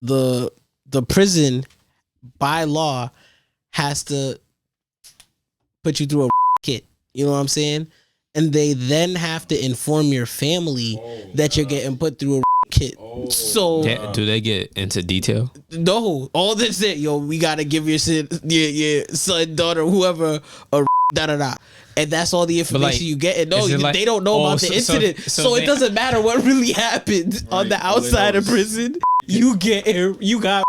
the prison by law has to put you through a kit. You know what I'm saying? And they then have to inform your family that you're getting put through a kit. So do they get into detail? No, all this it, yo, we gotta give your son, daughter, whoever a da da da. And that's all the information you get. And no, they don't know about the incident. So it doesn't matter what really happened on the outside of prison. You got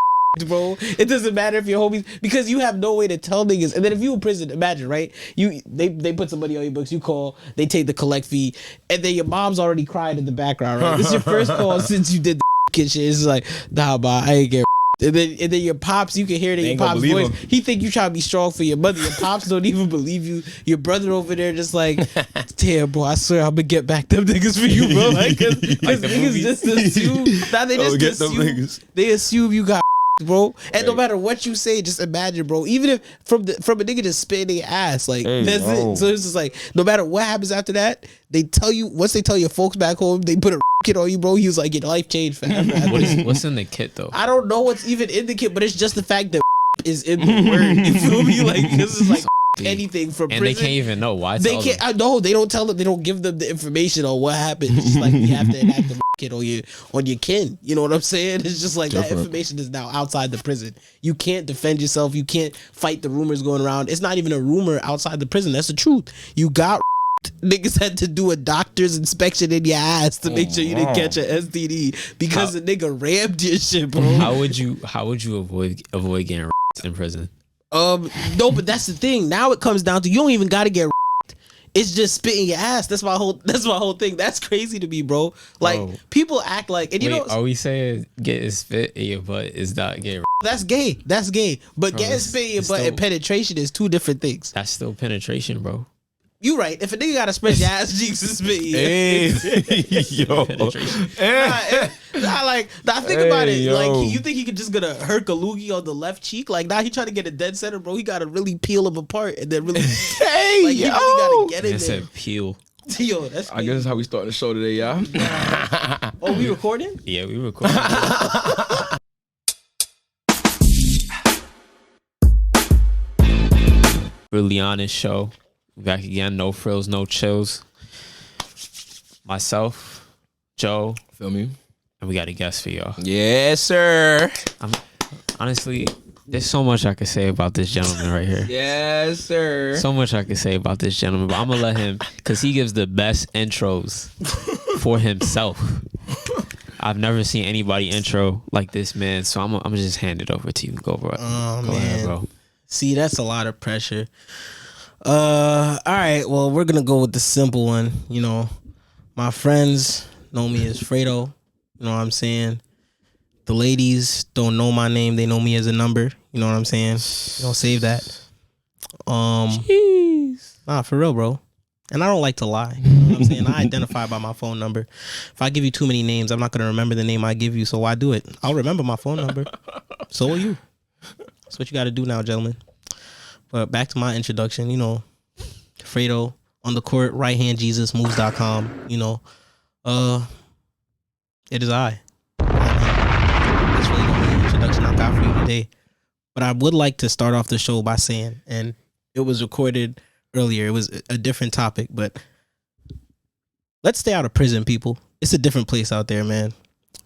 bro. It doesn't matter if your homies, because you have no way to tell niggas. And then if you in prison, imagine, right? They put somebody on your books, you call, they take the collect fee, and then your mom's already crying in the background, right? This is your first call since you did the kid shit. It's like, nah, bah, I ain't get. And then your pops, you can hear it in your pops' voice. He think you trying to be strong for your mother. Your pops don't even believe you. Your brother over there just like, damn, bro, I swear I'm gonna get back them niggas for you, bro. Like, cause niggas just assume. Now they just assume. They assume you got. Bro, and no matter what you say, just imagine, bro. Even if from a nigga just spitting their ass, like that's it. So it's just like, no matter what happens after that, they tell you, once they tell your folks back home, they put a kit on you, bro. He was like, your life changed forever. What's in the kit though? I don't know what's even in the kit, but it's just the fact that is in the word. You feel me? Like, this is like anything from prison. And they can't even know why. They can't. I know they don't tell them. They don't give them the information on what happened. It's just like you have to enact the kid on your kin. You know what I'm saying? It's just like that information is now outside the prison. You can't defend yourself. You can't fight the rumors going around. It's not even a rumor outside the prison. That's the truth. You got niggas had to do a doctor's inspection in your ass to make sure you didn't catch an STD because the nigga rammed your shit, bro. How would you avoid getting in prison? No, but that's the thing. Now it comes down to you don't even gotta get. It's just spitting your ass. That's my whole thing. That's crazy to me, bro. Like people act like, and you know, are we saying getting spit in your butt is not getting? That's gay. That's gay. But getting spit in your butt and penetration is two different things. That's still penetration, bro. You right. If a nigga gotta spread your ass cheeks and spit, yo, think about it. Yo. Like, you think he could just gonna hurt a loogie on the left cheek? Like, now he trying to get a dead center, bro. He gotta really peel him apart and then really, like, he really gotta get in there. Said peel. Yo, that's crazy. I guess that's how we start the show today, y'all. Oh, we recording? Yeah, we recording. Really honest show. Back again, no frills, no chills. Myself, Joe. Feel me? And we got a guest for y'all. Yes, sir. Honestly, there's so much I could say about this gentleman right here. Yes, sir. So much I could say about this gentleman, but I'm going to let him, because he gives the best intros for himself. I've never seen anybody intro like this, man. So I'm going to just hand it over to you. Go ahead, bro. See, that's a lot of pressure. All right, well, we're gonna go with the simple one. You know, my friends know me as Fredo. You know what I'm saying? The ladies don't know my name, they know me as a number. You know what I'm saying? Don't save that. Jeez. Nah, for real, bro. And I don't like to lie. You know what I'm saying? I identify by my phone number. If I give you too many names, I'm not gonna remember the name I give you, so why do it? I'll remember my phone number. So will you. That's what you gotta do now, gentlemen. But back to my introduction, you know, Fredo on the court, right hand Jesus, moves.com, you know. It is I. That's really the only introduction I've got for you today. But I would like to start off the show by saying, and it was recorded earlier, it was a different topic, but let's stay out of prison, people. It's a different place out there, man.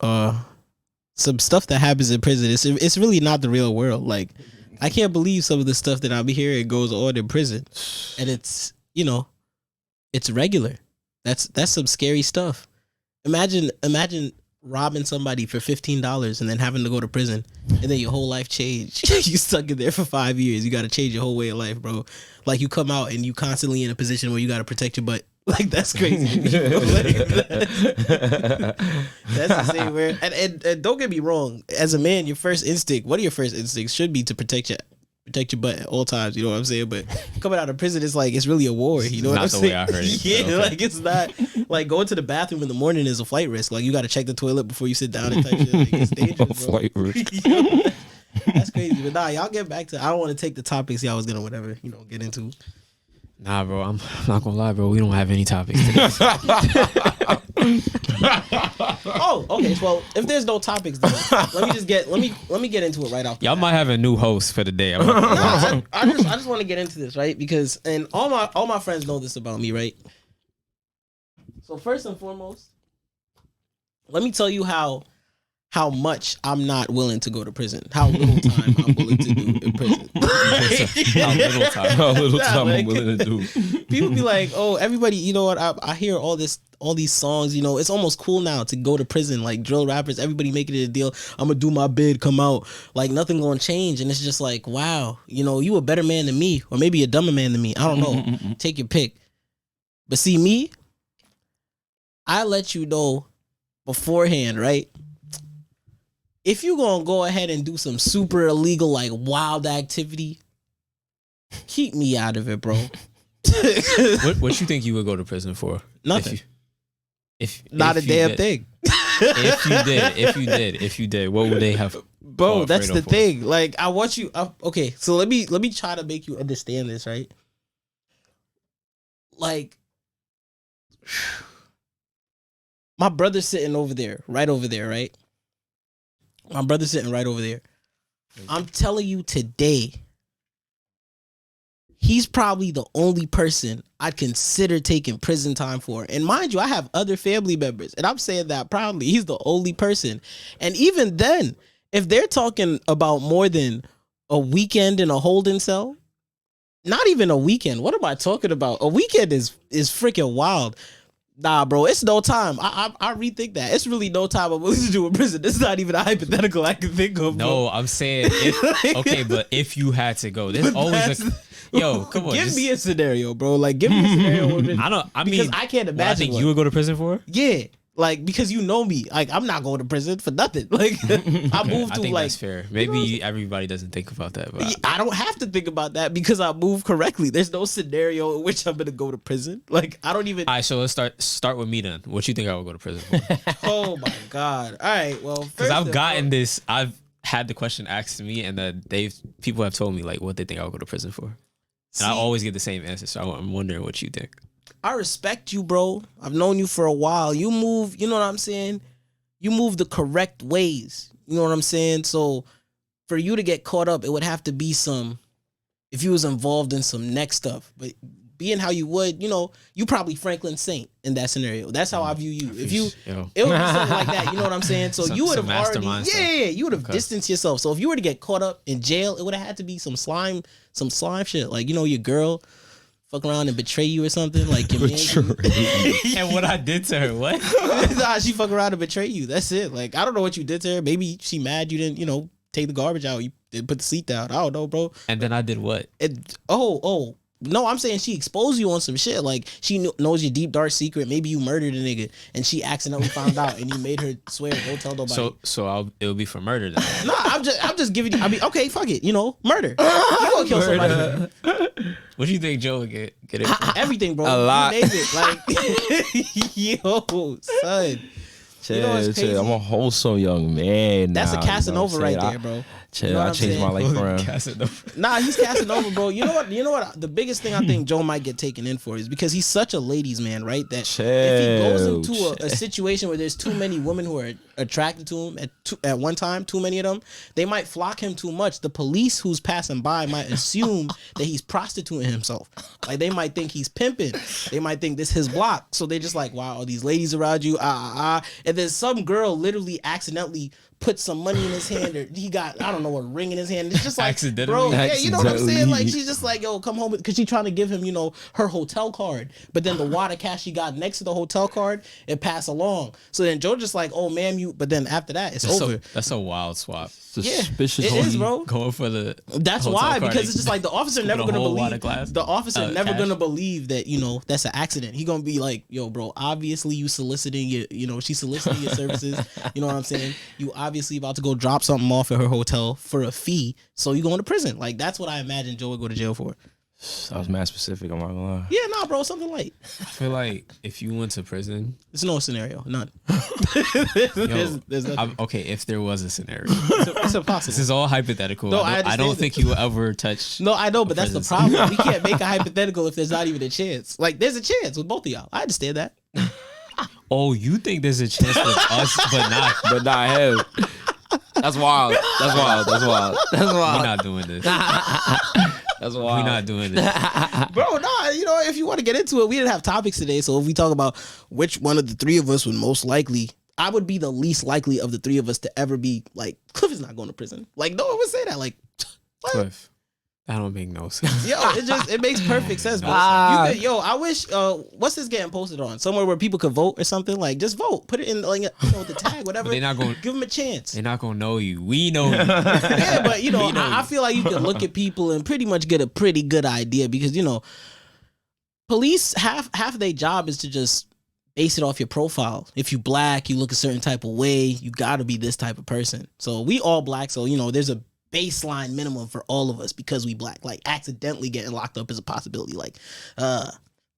Some stuff that happens in prison, it's really not the real world. Like, I can't believe some of the stuff that I'm hearing goes on in prison. And it's, you know, it's regular. That's some scary stuff. Imagine robbing somebody for $15 and then having to go to prison and then your whole life changed. You stuck in there for 5 years. You got to change your whole way of life, bro. Like, you come out and you constantly in a position where you got to protect your butt. Like, that's crazy. That's the same where, and don't get me wrong, as a man, your first instinct, one of your first instincts should be to protect your butt at all times. You know what I'm saying? But coming out of prison, it's like, it's really a war. You know what I'm saying? Not the way I heard it. Yeah, okay. Like, it's not like going to the bathroom in the morning is a flight risk. Like, you got to check the toilet before you sit down and touch it. Like, it's dangerous, bro. Flight risk. That's crazy. But nah, y'all get back to, I don't want to take the topics y'all was gonna whatever, you know, get into. Nah, bro, I'm not gonna lie, bro. We don't have any topics today. Oh, okay. Well, if there's no topics, then let me get into it right off. Y'all might have a new host for the day. I just want to get into this, right? Because and all my friends know this about me, right? So first and foremost, let me tell you how much I'm not willing to go to prison. How little time I'm willing to do in prison. How little time I'm willing to do. People be like, oh, everybody, you know what? I hear all these songs, you know, it's almost cool now to go to prison. Like drill rappers, everybody making it a deal. I'm gonna do my bid, come out. Like nothing gonna change. And it's just like, wow, you know, you a better man than me, or maybe a dumber man than me. I don't know. Take your pick. But see me, I let you know beforehand, right? If you gonna go ahead and do some super illegal, like wild activity, keep me out of it, bro. What you think you would go to prison for? Nothing. If not a damn did. thing. If you did, what would they have? Bro, that's the thing. Like, I want you. Okay, so let me try to make you understand this, right? Like, my brother's sitting over there, right? My brother's sitting right over there. I'm telling you today, he's probably the only person I'd consider taking prison time for. And mind you, I have other family members, and I'm saying that proudly. He's the only person. And even then, if they're talking about more than a weekend in a holding cell, not even a weekend. What am I talking about? A weekend is freaking wild. Nah, bro, it's no time. I rethink that. It's really no time I'm willing to do in prison. This is not even a hypothetical I can think of, bro. No, I'm saying, okay, but if you had to go, there's always come on. Give me a scenario, bro. Like, give me a scenario. Because I can't imagine. I think you would go to prison for? Yeah. Like, because you know me. Like, I'm not going to prison for nothing. Like, I moved to, I think like... that's fair. Maybe everybody doesn't think about that. But I don't have to think about that because I moved correctly. There's no scenario in which I'm going to go to prison. Like, I don't even... All right, so let's start with me then. What you think I would go to prison for? Oh, my God. All right, well... Because I've had the question asked to me, and people have told me, like, what they think I would go to prison for. And I always get the same answer, so I'm wondering what you think. I respect you, bro. I've known you for a while. You move, you know what I'm saying? You move the correct ways. You know what I'm saying? So for you to get caught up, it would have to be if you was involved in some next stuff. But being how you would, you know, you probably Franklin Saint in that scenario. That's how I view you. If you, it would be something like that. You know what I'm saying? So you would have already, you would have distanced yourself. So if you were to get caught up in jail, it would have had to be some slime shit. Like, you know, your girl fuck around and betray you or something, like your man. And what I did to her, what? Nah, she fuck around and betray you. That's it. Like, I don't know what you did to her. Maybe she mad you didn't, you know, take the garbage out. You didn't put the seat down. I don't know, bro. And then I did what? No, I'm saying she exposed you on some shit. Like, she knows your deep dark secret. Maybe you murdered a nigga and she accidentally found out and you made her swear, don't tell nobody. So it'll be for murder then. Nah, I'm just giving you. I mean, okay, fuck it. You know, murder. You gonna kill somebody? What do you think Joe would get it? Everything, bro. A lot. You name it. Like, yo, son. Chill. I'm a wholesome young man. That's a Casanova right there, bro. Chill. You know I changed my life around. Nah, he's Casanova, bro. You know what? The biggest thing I think Joe might get taken in for is because he's such a ladies' man, right? That if he goes into a situation where there's too many women who are attracted to him at one time, too many of them, they might flock him too much. The police who's passing by might assume that he's prostituting himself. Like, they might think he's pimping. They might think this his block. So they're just like, wow, these ladies around you, and then some girl literally accidentally put some money in his hand, or he got, I don't know, a ring in his hand. It's just like, bro, yeah, you know what I'm saying? Like, she's just like, yo, come home, because she's trying to give him, you know, her hotel card. But then the water cash she got next to the hotel card, it passed along. So then Joe just like, oh, ma'am, but then after that, it's over. That's a wild swap. Suspicious. Yeah, it is, bro. Going for the That's why, because it's just like the officer never gonna believe. The officer never gonna believe that, you know, that's an accident. He gonna be like, yo, bro, obviously you soliciting your, you know, she's soliciting your services. You know what I'm saying? You obviously about to go drop something off at her hotel for a fee, so you going to prison. Like, that's what I imagine Joe would go to jail for. That was mad specific, I'm not gonna lie. Yeah, nah, bro, something light. I feel like if you went to prison, there's no scenario, none. there's nothing. Okay, if there was a scenario, it's impossible. This is all hypothetical. No, I don't think you will ever touch. No, I know, but that's the problem. We can't make a hypothetical if there's not even a chance. Like, there's a chance with both of y'all. I understand that. Oh, you think there's a chance with us, but not him? That's wild. That's wild. We're not doing this. That's wild. We're not doing this. Bro, nah, if you want to get into it, we didn't have topics today. So if we talk about which one of the three of us would most likely, I would be the least likely of the three of us to ever be like, Cliff is not going to prison. Like, no one would say that. Like, what? Cliff. That don't make no sense. Yo, it makes perfect sense, bro. I wish what's this getting posted on? Somewhere where people could vote or something? Like, just vote. Put it in like the tag, whatever. But they're not going give them a chance. They're not gonna know you. We know you. Yeah, but I feel like you can look at people and pretty much get a pretty good idea because police half their job is to just base it off your profile. If you black, you look a certain type of way, you gotta be this type of person. So we all black, so there's a baseline minimum for all of us because we black. Like accidentally getting locked up is a possibility. Like the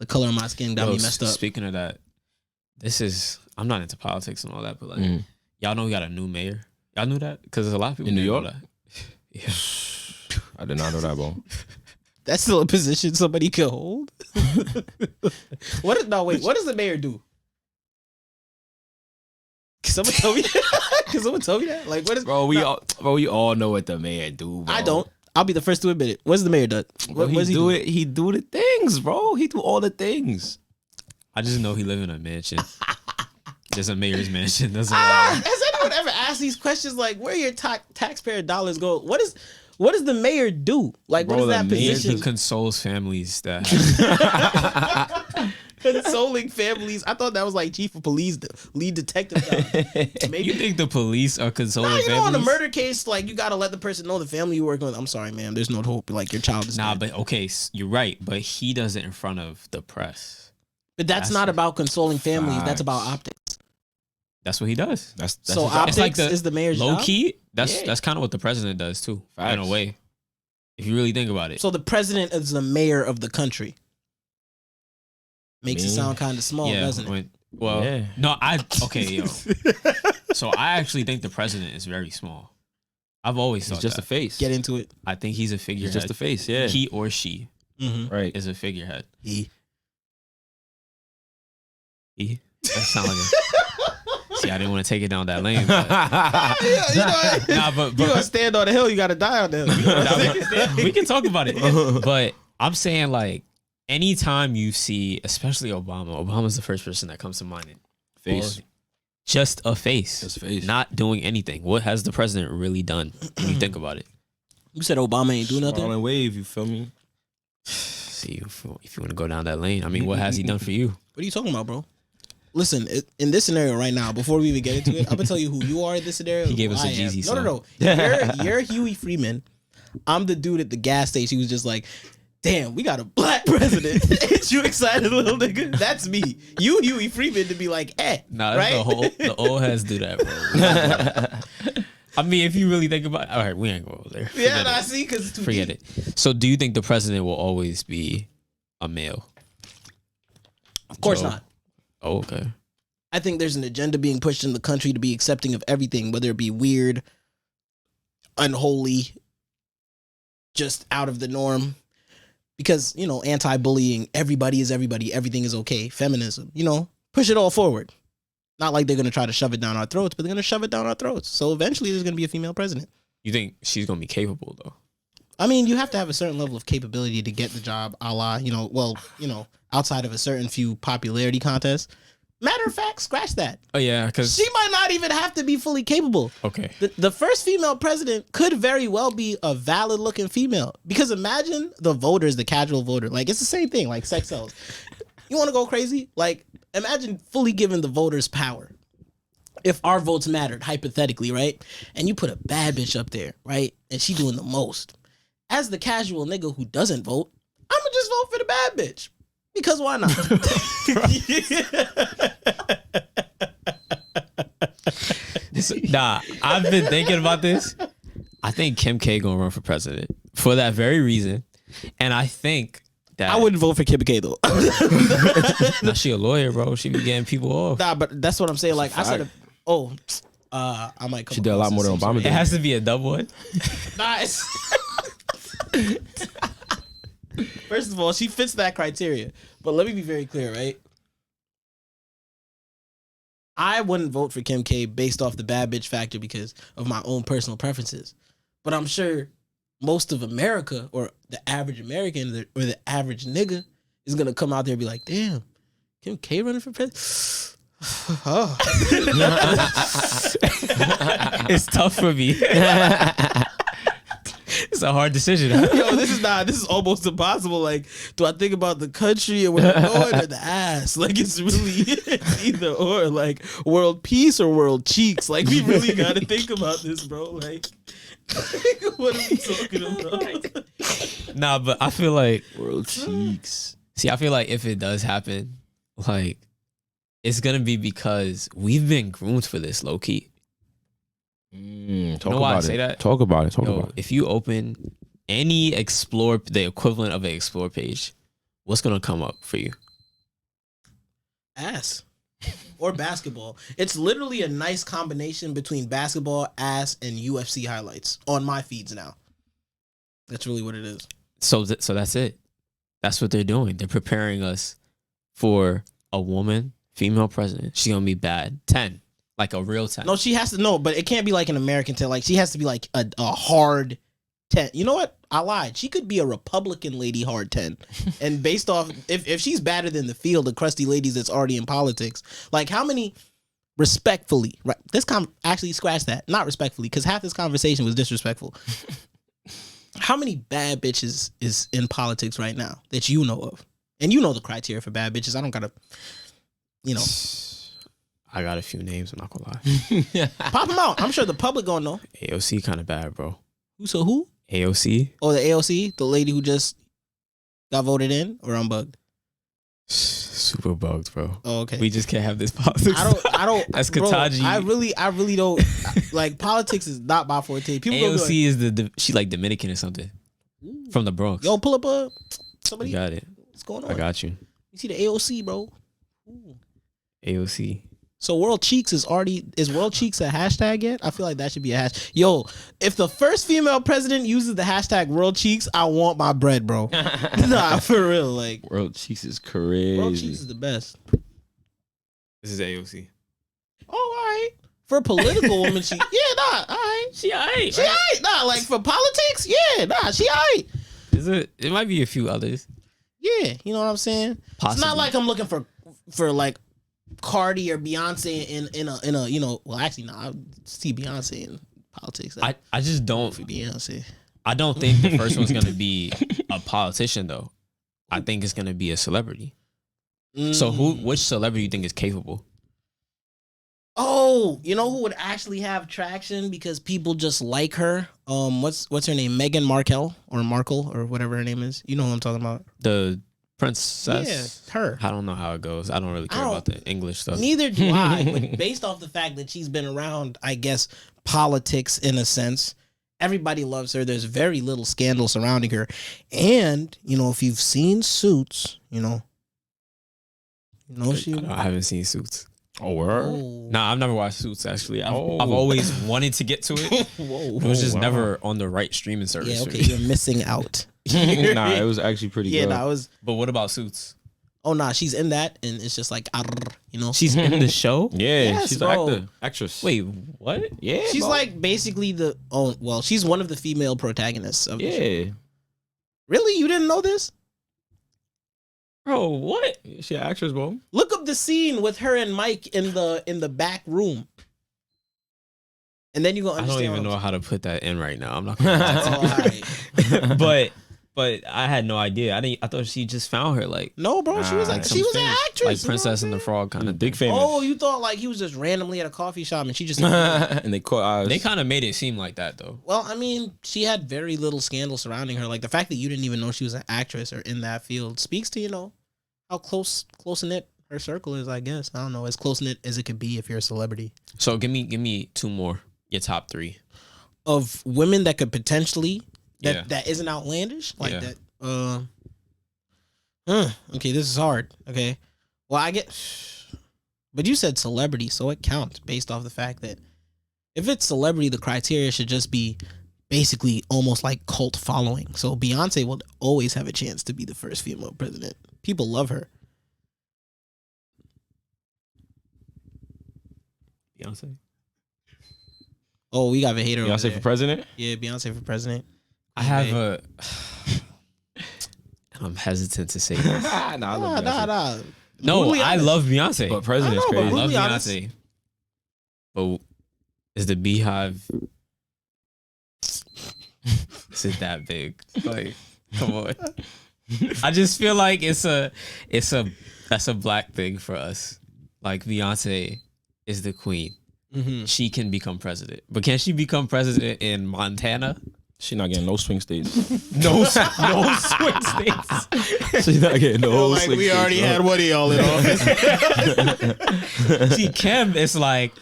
color of my skin got me messed up. Speaking of that, I'm not into politics and all that, but like y'all know we got a new mayor. Y'all knew that? Because there's a lot of people in New York. Know that. Yeah. I did not know that, bro. That's still a position somebody could hold. What does the mayor do? Can someone tell me that? Can someone tell me that? Like, what is... Bro, we all know what the mayor do, bro. I don't. I'll be the first to admit it. What's the mayor do? What does he do? He do the things, bro. He do all the things. I just know he live in a mansion. There's a mayor's mansion. Has anyone ever asked these questions? Like, where your taxpayer dollars go? What does the mayor do? Like, bro, what is that position? He consoles families that consoling families. I thought that was like chief of police, the lead detective guy. Maybe you think the police are consoling families? On a murder case, like you gotta let the person know the family you work with. I'm sorry, ma'am. There's no hope. Like your child is dead. But okay, you're right. But he does it in front of the press. But that's not about consoling families. Facts. That's about optics. That's what he does. That's so optics is the mayor's low job? Key. That's kind of what the president does too, Facts. In a way. If you really think about it. So the president is the mayor of the country. Makes it sound kind of small, doesn't it? So I actually think the president is very small. I've always thought he's just a face. Get into it. I think he's a figurehead. He's just a face, yeah. He or she, right, is a figurehead. He. That sound like a... See, I didn't want to take it down that lane. But... you gonna stand on the hill, you gotta die on the hill. We can talk about it. But I'm saying, like, anytime you see, especially Obama's the first person that comes to mind. Face. Just a face. Just a face. Not doing anything. What has the president really done when you think about it? You said Obama ain't do nothing? On wave, you feel me? See, if you want to go down that lane, I mean, what has he done for you? What are you talking about, bro? Listen, in this scenario right now, before we even get into it, I'm gonna tell you who you are in this scenario. He gave us a Jeezy song. No. You're Huey Freeman. I'm the dude at the gas station. He was just like, damn, we got a black president. Ain't you excited, little nigga? That's me. You, Huey Freeman, to be like, nah, right? The old heads do that, bro. I mean, if you really think about it, all right, we ain't going over there. I see, because it's too Forget deep. it. So do you think the president will always be a male? Of course not. Oh, okay. I think there's an agenda being pushed in the country to be accepting of everything, whether it be weird, unholy, just out of the norm. Because, anti-bullying, everybody is everybody, everything is okay. Feminism, push it all forward. Not like they're going to try to shove it down our throats, but they're going to shove it down our throats. So eventually there's going to be a female president. You think she's going to be capable, though? I mean, you have to have a certain level of capability to get the job, a la, outside of a certain few popularity contests. Matter of fact, scratch that. Oh, yeah, because... She might not even have to be fully capable. Okay. The first female president could very well be a valid-looking female. Because imagine the voters, the casual voter. Like, it's the same thing, like sex sells. You want to go crazy? Like, imagine fully giving the voters power. If our votes mattered, hypothetically, right? And you put a bad bitch up there, right? And she doing the most. As the casual nigga who doesn't vote, I'm going to just vote for the bad bitch. Because why not? Nah, I've been thinking about this. I think Kim K gonna run for president for that very reason. And I think that... I wouldn't vote for Kim K though. Nah, she a lawyer, bro. She be getting people off. Nah, but that's what I'm saying. Like, I said, I might come. She did a lot more than Obama did. It has to be a double one. Nice. First of all, she fits that criteria. But let me be very clear, right? I wouldn't vote for Kim K based off the bad bitch factor because of my own personal preferences. But I'm sure most of America or the average American or the average nigga is going to come out there and be like, damn, Kim K running for president? Oh. It's tough for me. It's a hard decision. Yo, this is almost impossible. Like, do I think about the country and where I'm going or the ass? Like, it's really either or. Like, world peace or world cheeks. Like, we really got to think about this, bro. Like, what are we talking about? Nah, but I feel like World cheeks. See, I feel like if it does happen, like, it's gonna be because we've been groomed for this, low key. Talk about it. Talk about it. If you open any Explore, the equivalent of an Explore page, what's gonna come up for you? Ass. Or basketball. It's literally a nice combination between basketball, ass, and UFC highlights on my feeds now. That's really what it is. So that's it. That's what they're doing. They're preparing us for a woman, female president. She's gonna be bad. 10. Like a real 10. No, she has to. No, but it can't be like an American 10. Like, she has to be like a hard 10. You know what? I lied. She could be a Republican lady hard 10. And based off, if she's better than the field of crusty ladies that's already in politics, like, how many, respectfully, right? Actually, scratch that. Not respectfully, because half this conversation was disrespectful. How many bad bitches is in politics right now that you know of? And you know the criteria for bad bitches. I don't gotta, I got a few names, I'm not gonna lie. Pop them out. I'm sure the public gonna know. AOC kind of bad, bro. Who? AOC. Oh, the AOC? The lady who just got voted in? Or I'm bugged? Super bugged, bro. Oh, okay. We just can't have this politics. I don't. That's bro, Kataji. I really don't. Like, politics is not my forte. People AOC is she like Dominican or something. From the Bronx. Yo, pull up somebody. You got it. What's going on? I got you. You see the AOC, bro? Ooh. AOC. So World Cheeks is World Cheeks a hashtag yet? I feel like that should be a hashtag. Yo, if the first female president uses the hashtag World Cheeks, I want my bread, bro. Nah, for real. Like, World Cheeks is crazy. World Cheeks is the best. This is AOC. Oh, all right. For a political woman, all right. She all right. She all right. Nah, like, for politics, she all right. Is it? It might be a few others. Yeah, you know what I'm saying? Possibly. It's not like I'm looking for like Cardi or Beyonce in a well, actually, no, I see Beyonce in politics. I just don't for Beyonce. I don't think the first one's gonna be a politician though. I think it's gonna be a celebrity. So which celebrity you think is capable? Oh, you know who would actually have traction because people just like her? What's her name? Meghan Markle or whatever her name is. You know who I'm talking about? The princess. Yeah, her. I don't know how it goes. I don't really care about the English stuff. Neither do I. But based off the fact that she's been around, I guess, politics in a sense, everybody loves her. There's very little scandal surrounding her. And, if you've seen Suits, I haven't seen Suits. Oh, word? Oh. Nah, I've never watched Suits, actually. I've always wanted to get to it. It was just never on the right streaming service. Yeah, okay, you're missing out. Nah, it was actually pretty good. Yeah, But what about Suits? Oh, nah, she's in that, and it's just like, She's in the show? Yeah, yes, she's bro. an actress. Wait, what? Yeah, she's bro. like basically she's one of the female protagonists of the show. Yeah. Really? You didn't know this? Bro, what? She an actress, bro. Look up the scene with her and Mike in the back room. And then you gonna understand. I don't even know how to put that in right now. I'm not gonna lie to you. Right. But I had no idea. I thought she just found her like no, bro. She was an actress, like Princess and the Frog kind of big famous. Oh, you thought like he was just randomly at a coffee shop and she just and they caught eyes. They kind of made it seem like that though. Well, I mean, she had very little scandal surrounding her. Like the fact that you didn't even know she was an actress or in that field speaks to how close knit her circle is. I guess I don't know, as close knit as it could be if you're a celebrity. So give me two more. Your top three of women that could potentially that isn't outlandish like that. Okay, this is hard. Okay, well but you said celebrity, so it counts based off the fact that if it's celebrity, the criteria should just be basically almost like cult following. So Beyonce will always have a chance to be the first female president. People love her. Beyonce. Oh, we got a hater. Beyonce for president? Yeah, Beyonce for president. I have a. I'm hesitant to say this. Nah. No, I love Beyonce. But president's I know, crazy. I love honest. Beyonce. But is the Beehive? Is it that big? Like, come on. I just feel like that's a black thing for us. Like Beyonce is the queen. Mm-hmm. She can become president, but can she become president in Montana? She not getting no swing states. No swing states. She not getting no Like swing we states, already bro. had one of y'all in office. See, Kim, it's like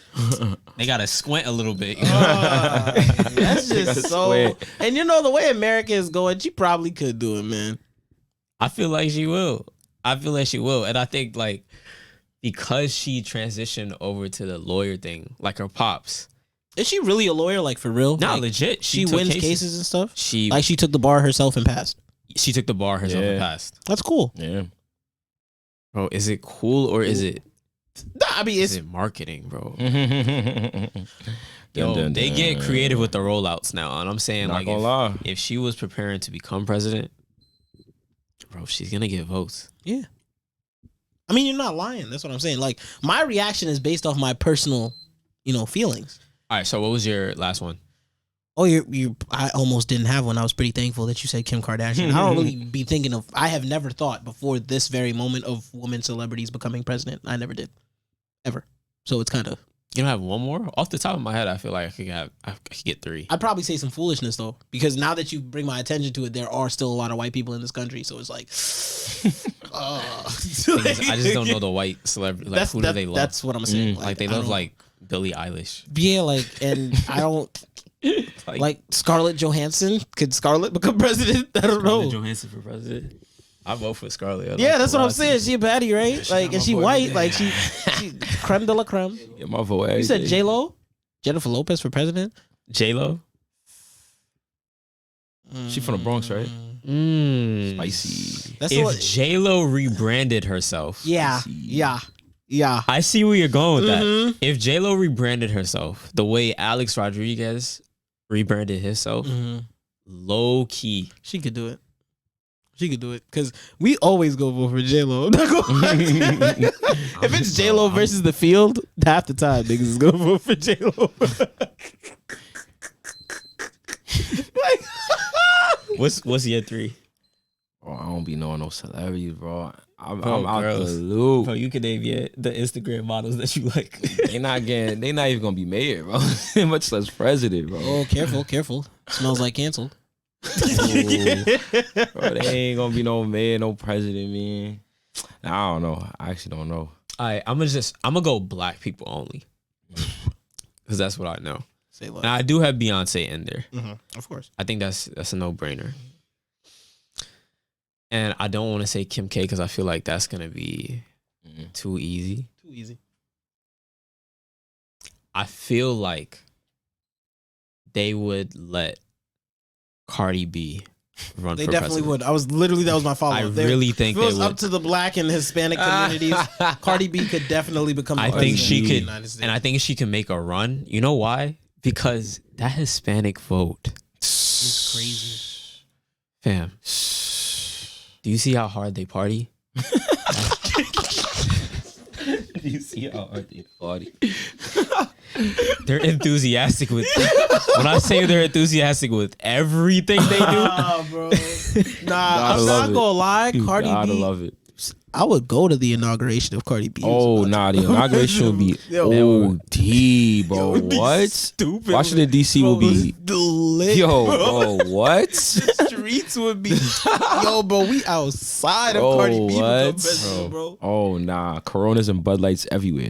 they gotta squint a little bit. That's just so. Swear. And you know the way America is going, she probably could do it, man. I feel like she will. And I think like because she transitioned over to the lawyer thing, like her pops. Is she really a lawyer? Like for real? No, like, legit. She took wins cases and stuff. She took the bar herself and passed. She took the bar herself and Yeah. passed. That's cool. Yeah. Bro, is it cool or is it? Nah, I mean, Is it's it marketing, bro? Dun, Yo, dun, they dun. get creative with the rollouts now, and I'm saying Not like gonna lie. if she was preparing to become president, bro, she's gonna get votes. yeah. I mean, you're not lying. That's what I'm saying. Like my reaction is based off my personal, feelings. All right, so what was your last one? Oh, I almost didn't have one. I was pretty thankful that you said Kim Kardashian. I don't really be thinking of. I have never thought before this very moment of women celebrities becoming president. I never did, ever. So it's kind of. You don't have one more? Off the top of my head, I feel like I could get 3. I'd probably say some foolishness though, because now that you bring my attention to it, there are still a lot of white people in this country. So it's like, I just don't know the white celebrity. Like, who do they love? That's what I'm saying. Like they I love don't- like Billie Eilish. Yeah, like, and I don't like Scarlett Johansson. Could Scarlett become president? I don't know. Johansson for president. I vote for Scarlett. Yeah, that's what I'm saying. She a baddie, right? she Like, got and my she vote white. every Like, day. she creme de la creme. Get my vote. You said J-Lo? Jennifer Lopez for president? J-Lo. She from the Bronx, right? Spicy. That's If J-Lo rebranded herself, yeah. I see where you're going with Mhm. that. If J-Lo rebranded herself the way Alex Rodriguez rebranded himself, low key. She could do it. She could do it. Because we always go vote for J-Lo. I'm not gonna lie. If it's J-Lo versus the field, half the time niggas is going to vote for J-Lo. What's your 3? Oh, I don't be knowing no celebrities, bro. I'm Bro, out girls. the loop. Bro, you can name the Instagram models that you like. They not even gonna be mayor, bro. Much less president, bro. Oh, careful. Smells like canceled. Bro, they ain't gonna be no mayor, no president, man. I don't know. I actually don't know. All right, I'm gonna go black people only, because that's what I know. Say what? And I do have Beyonce in there. Of course. I think that's a no brainer. And I don't want to say Kim K because I feel like that's gonna be too easy. Too easy. I feel like they would let Cardi B run They for definitely president. would. That was my follow-up. I really think if it was they up would. to the black and Hispanic communities, Cardi B could definitely become the I think president she of the could, United States. and I think she can make a run. You know why? Because that Hispanic vote, It's crazy. fam. Do you see how hard they party? Do you see how hard they party? They're enthusiastic with. When I say they're enthusiastic with everything they do, Nah, bro. I'm love not it. gonna lie. You Cardi gotta B. love it. I would go to the inauguration of Cardi B. Oh, nah, the inauguration would be Yo. OD, bro. It would be What? stupid. Washington, D.C. will be... lit. Yo, bro, what? Streets would be. Yo, bro, we outside of Bro, Cardi B become what? president, bro. Oh, nah. Coronas and Bud Lights everywhere.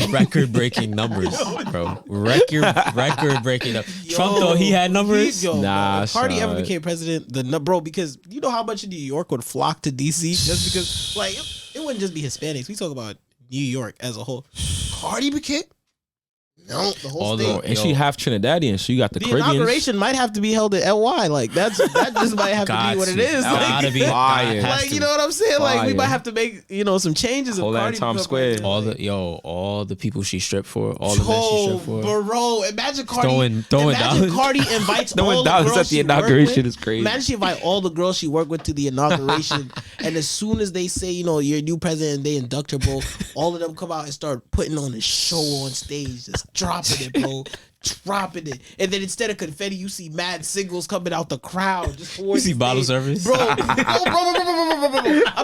record-breaking numbers, bro. Record-breaking numbers. Trump though he had numbers. Nah, if Cardi ever son. became president, bro, because you know how much of New York would flock to DC just because, like, it wouldn't just be Hispanics. We talk about New York as a whole. Cardi became, No, the whole state. And she half Trinidadian, so you got the Caribbeans. Inauguration might have to be held at LY. Like that just might have to be what it is. Gotta be fire. Like you know what I'm saying? Like we might have to make some changes. Whole that Times Square. All the people she stripped for, all the men she stripped for. Bro, imagine Cardi. Throwing imagine Cardi invites all the girls at the inauguration is crazy. Imagine she invite all the girls she worked with to the inauguration, and as soon as they say, you're a new president, they induct her, bro. All of them come out and start putting on a show on stage, just dropping it, bro. Dropping it, and then instead of confetti, you see mad singles coming out the crowd. Just you see bottle service, bro. I'm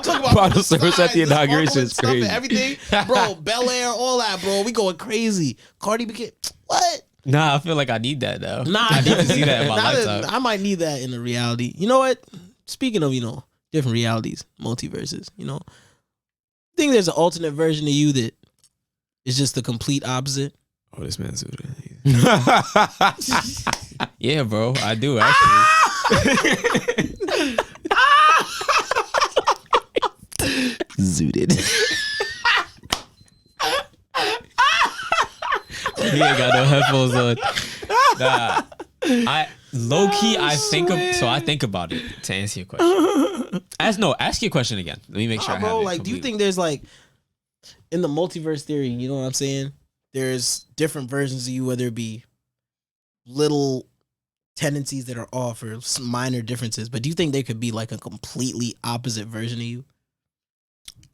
talking about bottle service at the inauguration is crazy. Everything, bro. Bel Air, all that, bro. We going crazy. Cardi B, what? Nah, I feel like I need that though. Nah, I need to see that in my lifetime. I might need that in a reality. You know what? Speaking of different realities, multiverses. I think there's an alternate version of you that is just the complete opposite. Oh, this man's zooted. Yeah, bro, I do actually. Zooted. He ain't got no headphones on. Nah, I low key I think about it to answer your question. Ask your question again. Let me make sure. Bro, do you think there's in the multiverse theory? You know what I'm saying? There's different versions of you, whether it be little tendencies that are off or minor differences. But do you think there could be a completely opposite version of you?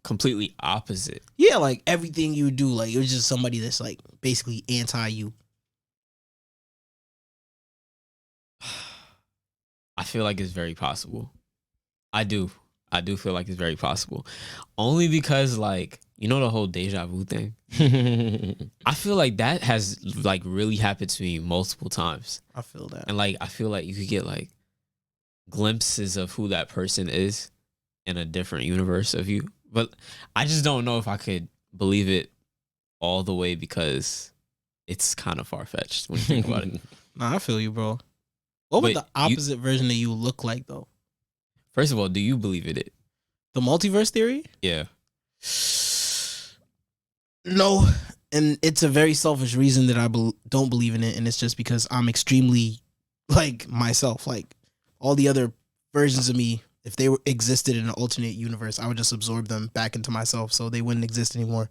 Completely opposite? Yeah, everything you do, it was just somebody that's basically anti you. I feel like it's very possible. I do feel like it's very possible. Only because the whole deja vu thing. I feel like that has really happened to me multiple times. I feel that. And I feel like you could get glimpses of who that person is in a different universe of you. But I just don't know if I could believe it all the way because it's kind of far-fetched when you think about it. Nah, I feel you, bro. What would the opposite version of you look like, though? First of all, do you believe in it? The multiverse theory? Yeah. No, and it's a very selfish reason that I don't believe in it, and it's just because I'm extremely myself. All the other versions of me, if they existed in an alternate universe, I would just absorb them back into myself, so they wouldn't exist anymore.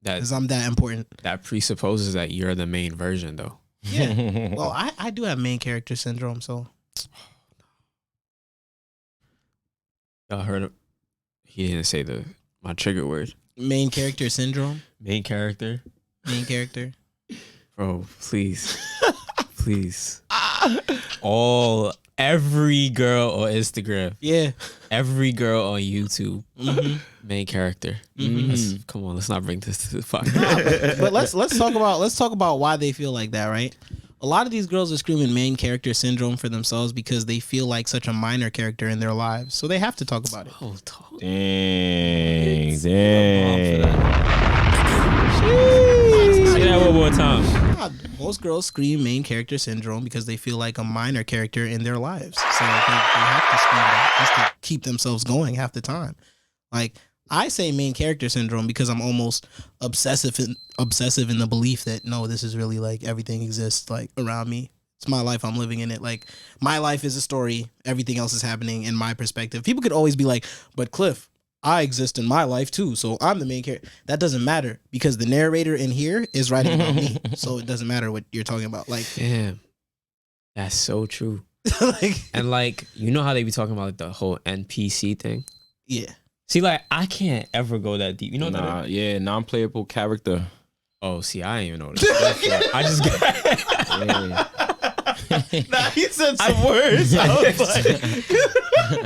Because I'm that important. That presupposes that you're the main version, though. Yeah. Well, I do have main character syndrome, so. Y'all heard of? He didn't say my trigger word. Main character syndrome. Main character. Bro, please, please. Every girl on Instagram. Yeah. Every girl on YouTube. Mm-hmm. Main character. Mm-hmm. Come on, let's not bring this to the podcast. But let's talk about why they feel like that, right? A lot of these girls are screaming main character syndrome for themselves because they feel like such a minor character in their lives. So they have to talk about it. Oh, dang. Say that one more time. Most girls scream main character syndrome because they feel like a minor character in their lives. So they have to scream that just to keep themselves going half the time. I say main character syndrome because I'm almost obsessive in the belief that no, this is really everything exists around me. It's my life. I'm living in it. My life is a story. Everything else is happening in my perspective. People could always be like, but Cliff, I exist in my life too, so I'm the main character. That doesn't matter because the narrator in here is writing about me, so it doesn't matter what you're talking about. Damn, that's so true. And you know how they be talking about the whole NPC thing? Yeah. See, I can't ever go that deep. You know that? Yeah, non-playable character. Oh, see, I didn't even know this. I just got. Nah, he said some words. I was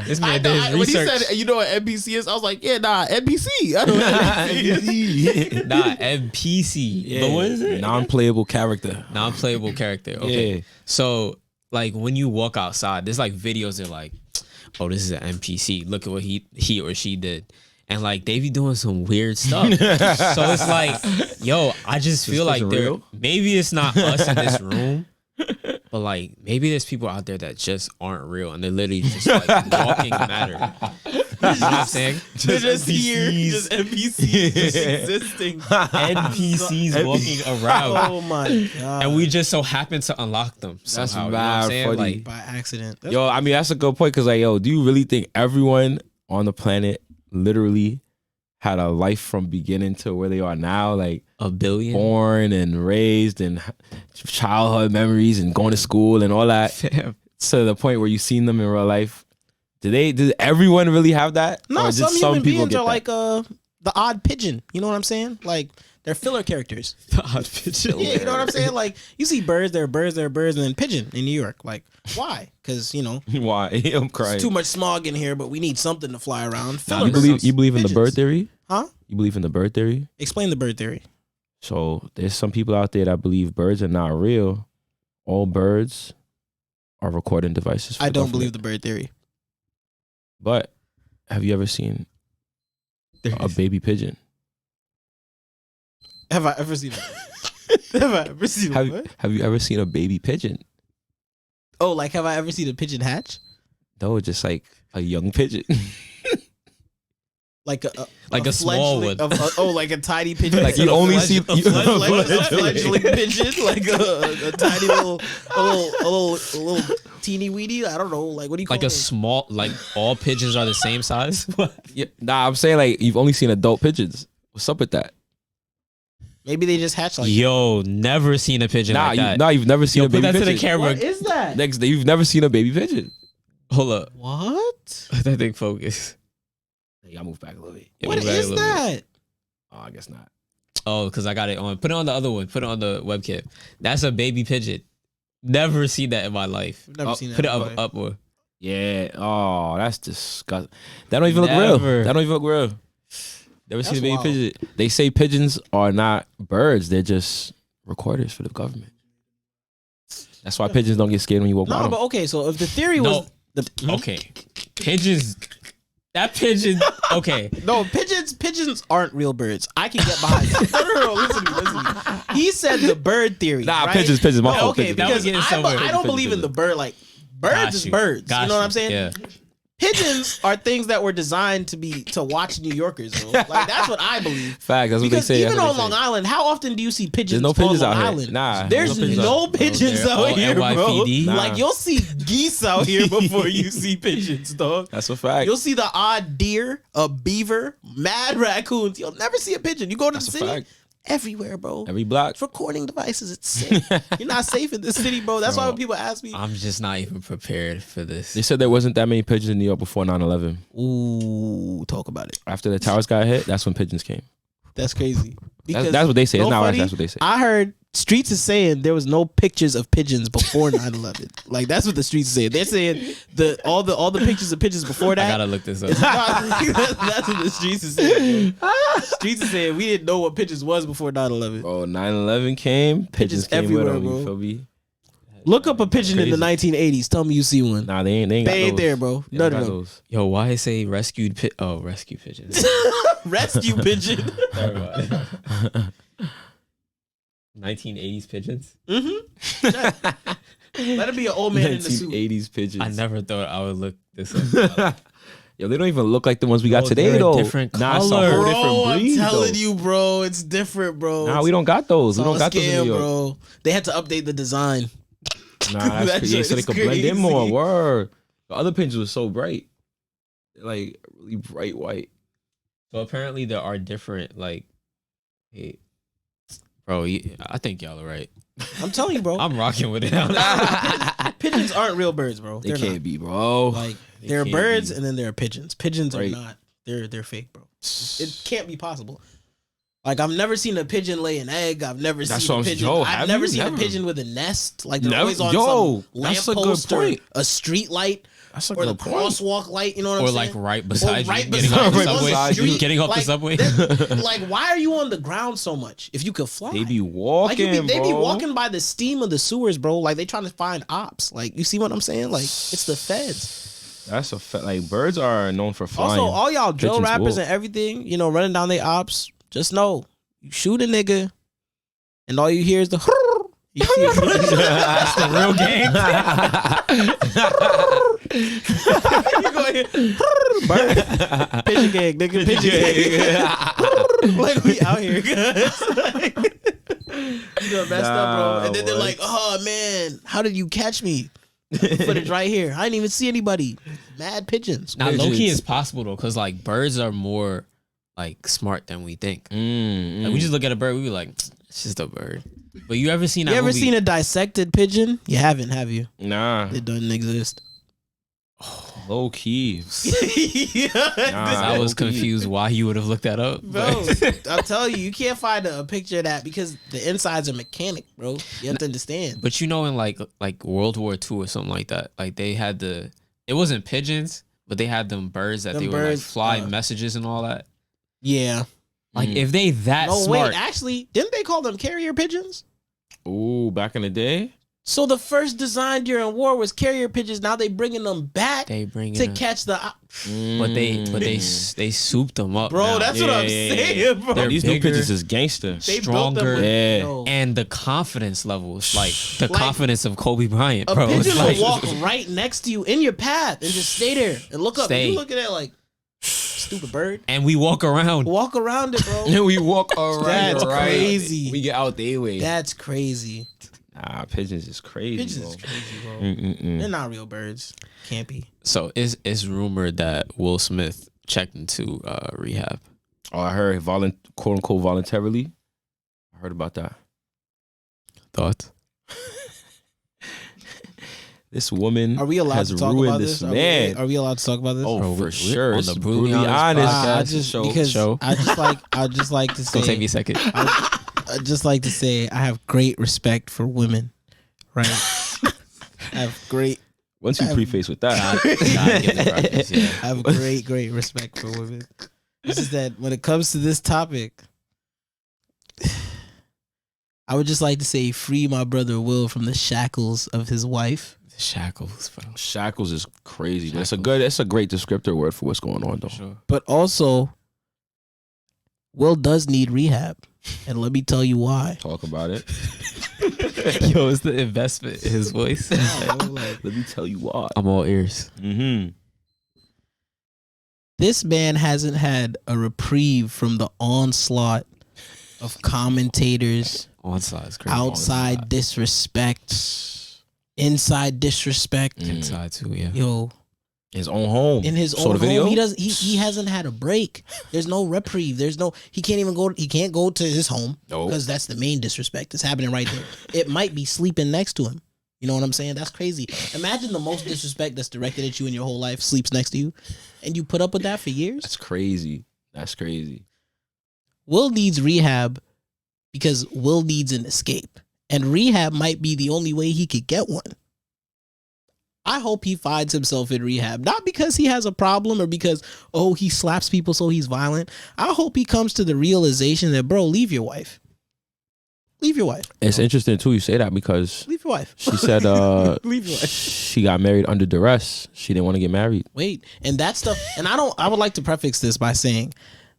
this man did his research. When he said, you know what NPC is? I was like, yeah, NPC. I know what NPC is. NPC. Yeah. But what is it? Non-playable character. Non-playable character. Okay. Yeah. So, when you walk outside, there's videos that oh, this is an NPC. Look at what he or she did. And they be doing some weird stuff. So it's yo, I just feel like maybe it's not us in this room, but maybe there's people out there that just aren't real and they're literally just walking matter. You know what I'm saying? They're just here, just NPCs just existing. NPCs walking around. Oh my god! And we just so happen to unlock them somehow. That's you know mad what I'm saying? funny. Like, by accident. Yo, I mean, that's a good point because, like, yo, do you really think everyone on the planet literally had a life from beginning to where they are now? Like, a billion? born and raised and childhood memories and going to school and all that to the point where you seen them in real life. Did everyone really have that? No, or some did human people beings get are that? like the odd pigeon. You know what I'm saying? Like they're filler characters. The odd pigeon. Yeah, you know what I'm saying? Like you see birds, there are birds, and then pigeon in New York. Like why? Because Why? I'm crying. it's too much smog in here, but we need something to fly around. You Filler believe in the bird pigeons. theory? Huh? You believe in the bird theory? Explain the bird theory. So there's some people out there that believe birds are not real. All birds are recording devices. I don't believe the bird theory. But have you ever seen a baby pigeon? Have I ever seen it? Have I ever seen it? Have you ever seen a baby pigeon? Oh, like have I ever seen a pigeon hatch? No, just like a young pigeon. Like a small one. Like a tiny pigeon. Like you only see a fledgling pigeon, like a tiny little teeny weeny. I don't know. Like what do you call Like a small, like all pigeons are the same size? Yeah, nah, I'm saying like you've only seen adult pigeons. What's up with that? Maybe they just hatch like. Yo, never seen a pigeon like that. You've never seen a baby put that pigeon. to the camera. What is that? Next day, you've never seen a baby pigeon. Hold up. What? Let that thing focus. Hey, I'll move back a little bit. Yeah, What move back a is little bit. that? Oh, I guess not. Oh, because I got it on. Put it on the other one. Put it on the webcam. That's a baby pigeon. Never seen that in my life. I've never seen that. Put it before. up more. Yeah. Oh, that's disgusting. That don't even look real. That don't even look real. Never seen a baby wild. pigeon. They say pigeons are not birds. They're just recorders for the government. That's why pigeons don't get scared when you walk by No, them. but okay. So if the theory was Okay. Pigeons. That pigeon. Okay. No, pigeons aren't real birds. I can get behind that. No, listen to me. He said the bird theory. Nah, right? pigeons. My No, fault. okay, Pigeons. That was because getting somewhere. I don't believe in the bird. Like birds is birds. You know what I'm saying? Yeah. Pigeons are things that were designed to watch New Yorkers, bro. Like that's what I believe. Fact. That's what Because they say. even That's what on they Long say. Island, how often do you see pigeons? There's no pigeons on out Long here. Island? Nah, There's no pigeons They're out all here, bro. NYPD. Nah. Like you'll see geese out here before you see pigeons, dog. That's a fact. You'll see the odd deer, a beaver, mad raccoons. You'll never see a pigeon. You go to That's the a city, fact. everywhere, bro. Every block. It's recording devices. It's sick. You're not safe in this city, bro. That's why when people ask me, I'm just not even prepared for this. They said there wasn't that many pigeons in New York before 9/11. ooh, talk about it. After the towers got hit, that's when pigeons came. That's crazy. That's what they say. It's no not right. funny, That's what they say. I heard Streets is saying there was no pictures of pigeons before 9/11. Like that's what the Streets is saying. They're saying all the pictures of pigeons before I that. gotta look this up. That's what the Streets is saying. Bro. Streets is saying we didn't know what pigeons was before 9/11. Bro, 9/11 came. Pigeons came everywhere, with them. bro. You feel me? Look up a pigeon in the 1980s. Tell me you see one. Nah, they ain't got They ain't those. there, bro. They None got of them. those. Yo, why I say rescue pigeons? Rescue pigeon. Never mind. 1980s pigeons? Let it be an old man in the suit. 1980s pigeons. I never thought I would look this up. Yo, they don't even look like the ones we got Bro, today, they're a though. different Nah, it's a color. whole Bro, different breed, I'm telling though. you, bro, it's different, bro. Nah, we don't got those. We It's all don't got those in New scam, York. bro. They had to update the design. Nah, That that's crazy. shit So they is could blend in more. crazy. Word. The other pigeons was so bright. They're like really bright white. So apparently there are different, like, hey, bro, I think y'all are right. I'm telling you, bro. I'm rocking with it. Pigeons aren't real birds, bro. They They're can't not. be, bro. Like They there are can't birds be. and then there are pigeons. Pigeons Right. are not. They're fake, bro. It can't be possible. Like I've never seen a pigeon lay an egg. I've never That's seen what a I'm- pigeon. yo, I've have never you? seen Never. a pigeon with a nest. Like they're Never- always on yo, some that's a good lamppost or point. a street light That's a or the good point. crosswalk light. You know what Or I'm like saying? right beside right you, getting beside off the you on the subway. street. Getting off the Like, subway. Like why are you on the ground so much if you could fly? They be Like walking, they be bro. walking by the steam of the sewers, bro. Like they trying to find ops. Like you see what I'm saying? Like it's the feds. That's a fact. Like birds are known for flying. Also, all y'all drill Pigeons rappers will. and everything, you know, running down their ops. Just know, you shoot a nigga, and all you hear is the. You see it. That's the real game. You go ahead. Pigeon gang, nigga. Pigeon gang. Like, we out here, guys. You done messed up, bro. And then they're like, oh, man, how did you catch me? Footage right here. I didn't even see anybody. Mad pigeons. Now, low-key is possible, though, because, like, birds are more, like, smart than we think. Like, we just look at a bird, we be like, it's just a bird. But you ever seen that movie? Seen a dissected pigeon? You haven't, have you? Nah. It doesn't exist. Low key. I was confused why you would have looked that up. Bro, I'll tell you, you can't find a picture of that because the insides are mechanic, bro. You have to understand. But you know, in like World War II or something like that, like they had it wasn't pigeons, but they had them birds that would like fly messages and all that. Yeah. Like if they that smart. Wait, actually, didn't they call them carrier pigeons? Ooh, back in the day? So the first design during war was carrier pigeons. Now they bringing them back to catch the. But they souped them up, bro. now. That's what I'm saying, bro. These new pigeons is gangster, stronger, and the confidence levels, like the confidence of Kobe Bryant, bro. A pigeon will walk right next to you in your path and just stay there and look up. You look at it like stupid bird, and we walk around it, bro. And we walk around. That's crazy. We get out their way. That's crazy. Nah, pigeons is crazy. Pigeons is crazy, bro. They're not real birds. Can't be. So it's rumored that Will Smith checked into rehab. Oh, I heard quote unquote voluntarily. I heard about that. Thoughts? This woman are we allowed has to talk ruined about this man. Are we allowed to talk about this? Oh, for sure. On the brutally honest I just like to say. Don't take me a second. I just like to say I have great respect for women, right? I have great. Once you preface with that, I have great respect for women. It's just that when it comes to this topic, I would just like to say, free my brother Will from the shackles of his wife. The shackles, bro. Shackles is crazy. Shackles. That's a great descriptor word for what's going on, though. Sure. But also, Will does need rehab. And let me tell you why. Talk about it. Yo, it's the investment in his voice. Let me tell you why. I'm all ears. Mm-hmm. This man hasn't had a reprieve from the onslaught of commentators. Onslaught is crazy. Outside disrespect. Inside disrespect. Inside too, yeah. Yo. His own home. In his own home, he hasn't had a break. There's no reprieve. He can't go to his home because that's the main disrespect that's happening right there. It might be sleeping next to him. You know what I'm saying? That's crazy. Imagine the most disrespect that's directed at you in your whole life sleeps next to you, and you put up with that for years. That's crazy. Will needs rehab because Will needs an escape, and rehab might be the only way he could get one. I hope he finds himself in rehab, not because he has a problem or because, he slaps people so he's violent. I hope he comes to the realization that, bro, leave your wife. Leave your wife. It's interesting, too, you say that because leave your wife. She said leave your wife. She got married under duress. She didn't want to get married. Wait, and that stuff, and I would like to prefix this by saying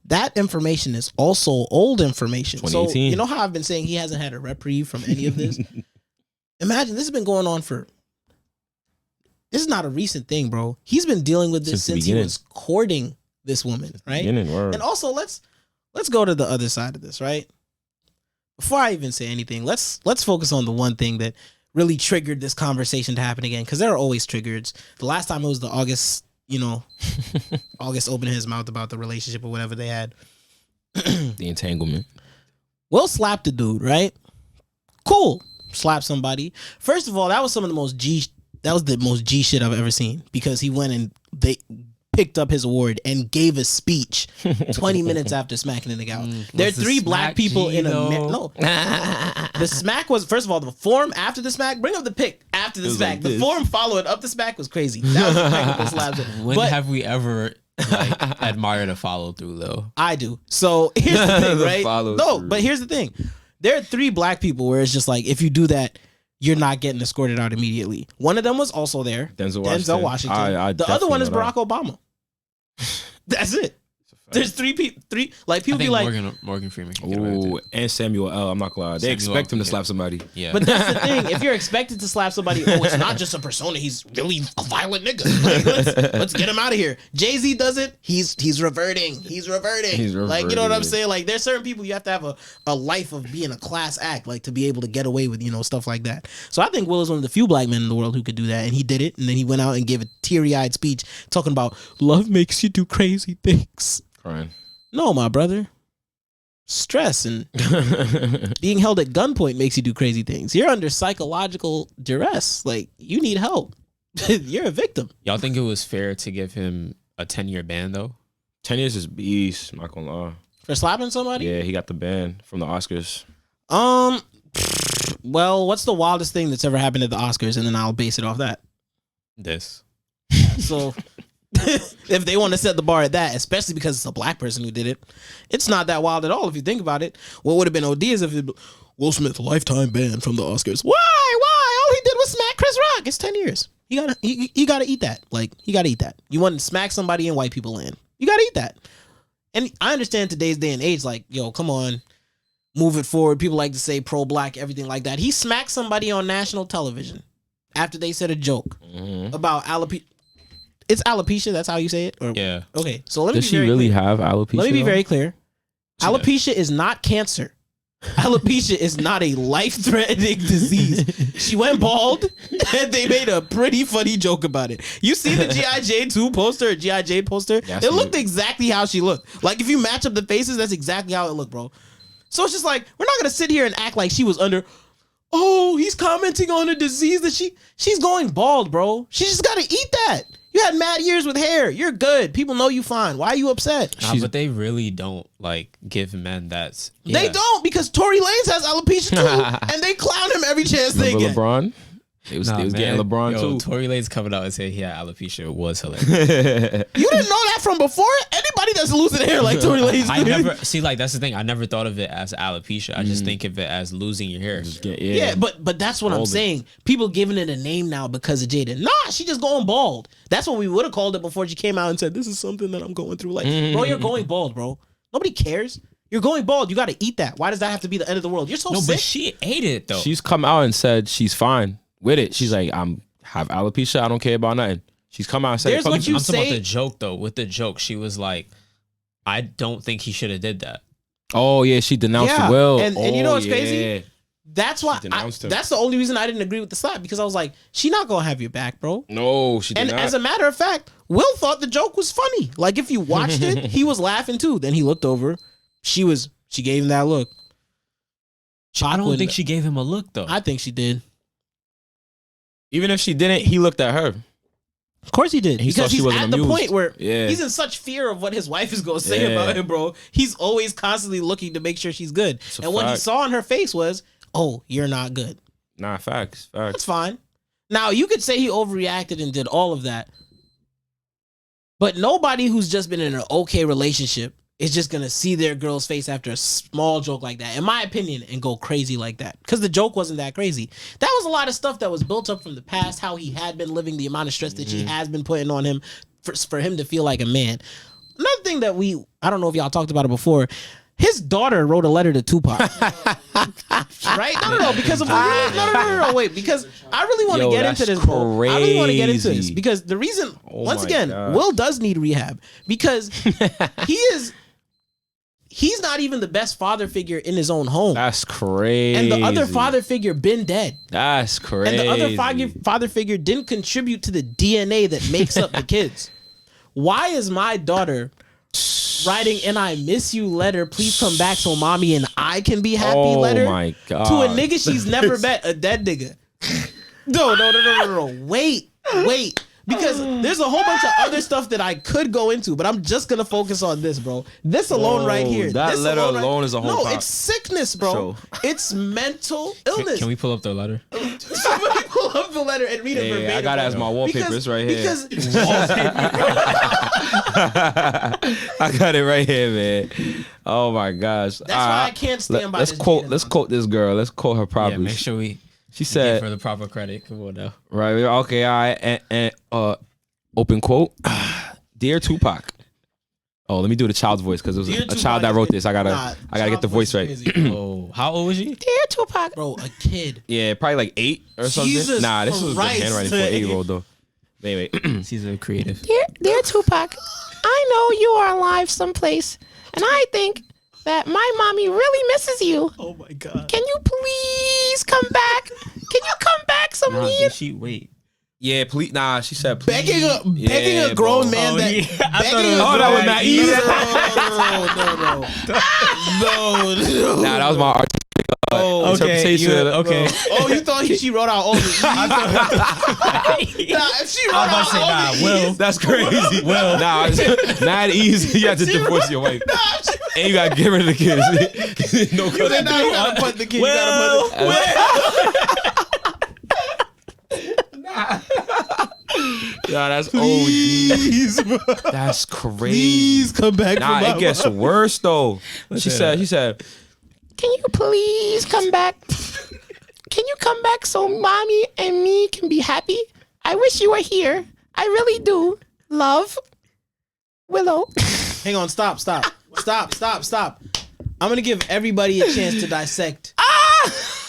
that information is also old information. 2018. So, you know how I've been saying he hasn't had a reprieve from any of this? Imagine this has been going on this is not a recent thing, bro. He's been dealing with this since he was courting this woman, right? And also, let's go to the other side of this, right? Before I even say anything, let's focus on the one thing that really triggered this conversation to happen again, because there are always triggers. The last time it was the August opening his mouth about the relationship or whatever they had. The entanglement. Will slapped the dude, right? Cool. Slap somebody. First of all, that was the most G shit I've ever seen, because he went and they picked up his award and gave a speech 20 minutes after smacking the nigga out. There are three black people in a no. The smack was, first of all, the form after the smack. Bring up the pic after the smack. Like the form following up the smack was crazy. That was technical slaps. When have we ever admired a follow through though? I do. So here's the thing, right? But here's the thing. There are three black people where it's just like, if you do that, you're not getting escorted out immediately. One of them was also there. Denzel Washington. The other one is Barack Obama. That's it. There's three like people be like Morgan Freeman can get away with it. And Samuel L. I'm not gonna lie. They expect him to slap somebody. Yeah. But that's the thing. If you're expected to slap somebody, it's not just a persona. He's really a violent nigga. Like, let's get him out of here. Jay-Z does it. He's reverting. He's reverting. Like, you know what I'm saying? Like, there's certain people you have to have a life of being a class act, like to be able to get away with, stuff like that. So I think Will is one of the few black men in the world who could do that, and he did it. And then he went out and gave a teary-eyed speech talking about love makes you do crazy things. Crying. No, my brother. Stress and being held at gunpoint makes you do crazy things. You're under psychological duress. Like, you need help. You're a victim. Y'all think it was fair to give him a 10-year ban, though? 10 years is beast, I'm not gonna lie. For slapping somebody? Yeah, he got the ban from the Oscars. Well, what's the wildest thing that's ever happened at the Oscars? And then I'll base it off that. This. So... if they want to set the bar at that, especially because it's a black person who did it, it's not that wild at all if you think about it. What would have been OD is if Will Smith lifetime ban from the Oscars. Why? All he did was smack Chris Rock. It's 10 years. He gotta eat that. Like, he gotta eat that. You want to smack somebody in white people land. You gotta eat that. And I understand today's day and age, like, yo, come on, move it forward. People like to say pro-black, everything like that. He smacked somebody on national television after they said a joke about alopecia. It's alopecia. That's how you say it? Or, yeah. Okay. So let me. Does she really have alopecia? Let me be very clear. Alopecia is not cancer. Alopecia is not a life-threatening disease. She went bald, and they made a pretty funny joke about it. You see the G.I. Jane 2 poster, or G.I. Jane poster? Yeah, it looked exactly how she looked. Like, if you match up the faces, that's exactly how it looked, bro. So it's just like, we're not going to sit here and act like she was under... Oh, he's commenting on a disease that she's going bald, bro. She just got to eat that. You had mad years with hair. You're good. People know you fine. Why are you upset? But they really don't like give men that. Yeah. They don't, because Tory Lanez has alopecia too, and they clown him every chance they get. LeBron? It was getting LeBron too. Tory Lanez coming out and saying he had alopecia was hilarious. You didn't know that from before? Anybody that's losing hair like Tory Lanez. I never see, like, that's the thing. I never thought of it as alopecia. I just think of it as losing your hair. Yeah, but that's what I'm saying. People giving it a name now because of Jada. Nah, she just going bald. That's what we would have called it before she came out and said, this is something that I'm going through. Like, bro, you're going bald, bro. Nobody cares. You're going bald. You got to eat that. Why does that have to be the end of the world? You're so sick. No, but she ate it, though. She's come out and said she's fine with it. She's like, have alopecia. I don't care about nothing. She's come out and said, I'm talking about the joke, though. With the joke, she was like, I don't think he should have did that. Oh, yeah. She denounced Will. And you know what's crazy? That's why. That's the only reason I didn't agree with the slap, because I was like, she not going to have your back, bro. No, she did not. And as a matter of fact, Will thought the joke was funny. Like, if you watched it, he was laughing too. Then he looked over. She gave him that look. I don't think she gave him a look, though. I think she did. Even if she didn't, he looked at her. Of course he did. Because he's at the point where he's in such fear of what his wife is going to say about him, bro. He's always constantly looking to make sure she's good. And what he saw on her face was, oh, you're not good. Nah, facts. That's fine. Now, you could say he overreacted and did all of that. But nobody who's just been in an okay relationship is just going to see their girl's face after a small joke like that, in my opinion, and go crazy like that. Because the joke wasn't that crazy. That was a lot of stuff that was built up from the past, how he had been living, the amount of stress that she has been putting on him for him to feel like a man. Another thing that I don't know if y'all talked about it before, his daughter wrote a letter to Tupac. Right? No, because of no, wait, because I really want to get into this, bro. I really want to get into this because the reason, once again, Will does need rehab because he's not even the best father figure in his own home. That's crazy. And the other father figure been dead. That's crazy. And the other father figure didn't contribute to the DNA that makes up the kids. Why is my daughter writing an I miss you letter, please come back so mommy and I can be happy letter my God. To a nigga she's never met, a dead nigga? No. Wait. Because there's a whole bunch of other stuff that I could go into, but I'm just gonna focus on this, bro. This alone right here. That letter alone is a whole No, it's sickness, bro. It's mental illness. Can we pull up the letter? Somebody pull up the letter and read it verbatim. I got it as my wallpaper. It's right here. I got it right here, man. Oh my gosh. That's why I can't stand by this. Let's quote this girl. Let's quote her properly. Yeah, make sure She said, give her the proper credit. Come on now. Right. Okay. All right. And open quote. Dear Tupac, Oh, let me do the child's voice because it was a child that wrote this. I gotta get the voice right. Oh, how old was she? Dear Tupac, bro, a kid. Yeah, probably like 8 or something. Nah, this was good handwriting for an 8-year-old though. Anyway, she's a creative. Dear Tupac, I know you are alive someplace, and I think that my mommy really misses you. Oh my God. Can you please come back? Can you come back some Did she wait? yeah, please. Nah, she said please. Begging a grown man that. That was not easy. No. Nah, that was my art. Interpretation. Okay. Oh, you thought she wrote out all the E's? If she wrote out all the Will. E's. That's crazy. Well, nah, it's not easy. You have to divorce your wife. And you gotta get rid of the kids. No, you gotta put the kids. Yeah, that's Please, OD. That's crazy. Please come back. Nah, it gets worse though. She said, Can you please come back? Can you come back so mommy and me can be happy? I wish you were here. I really do. Love, Willow. Hang on, stop. I'm gonna give everybody a chance to dissect.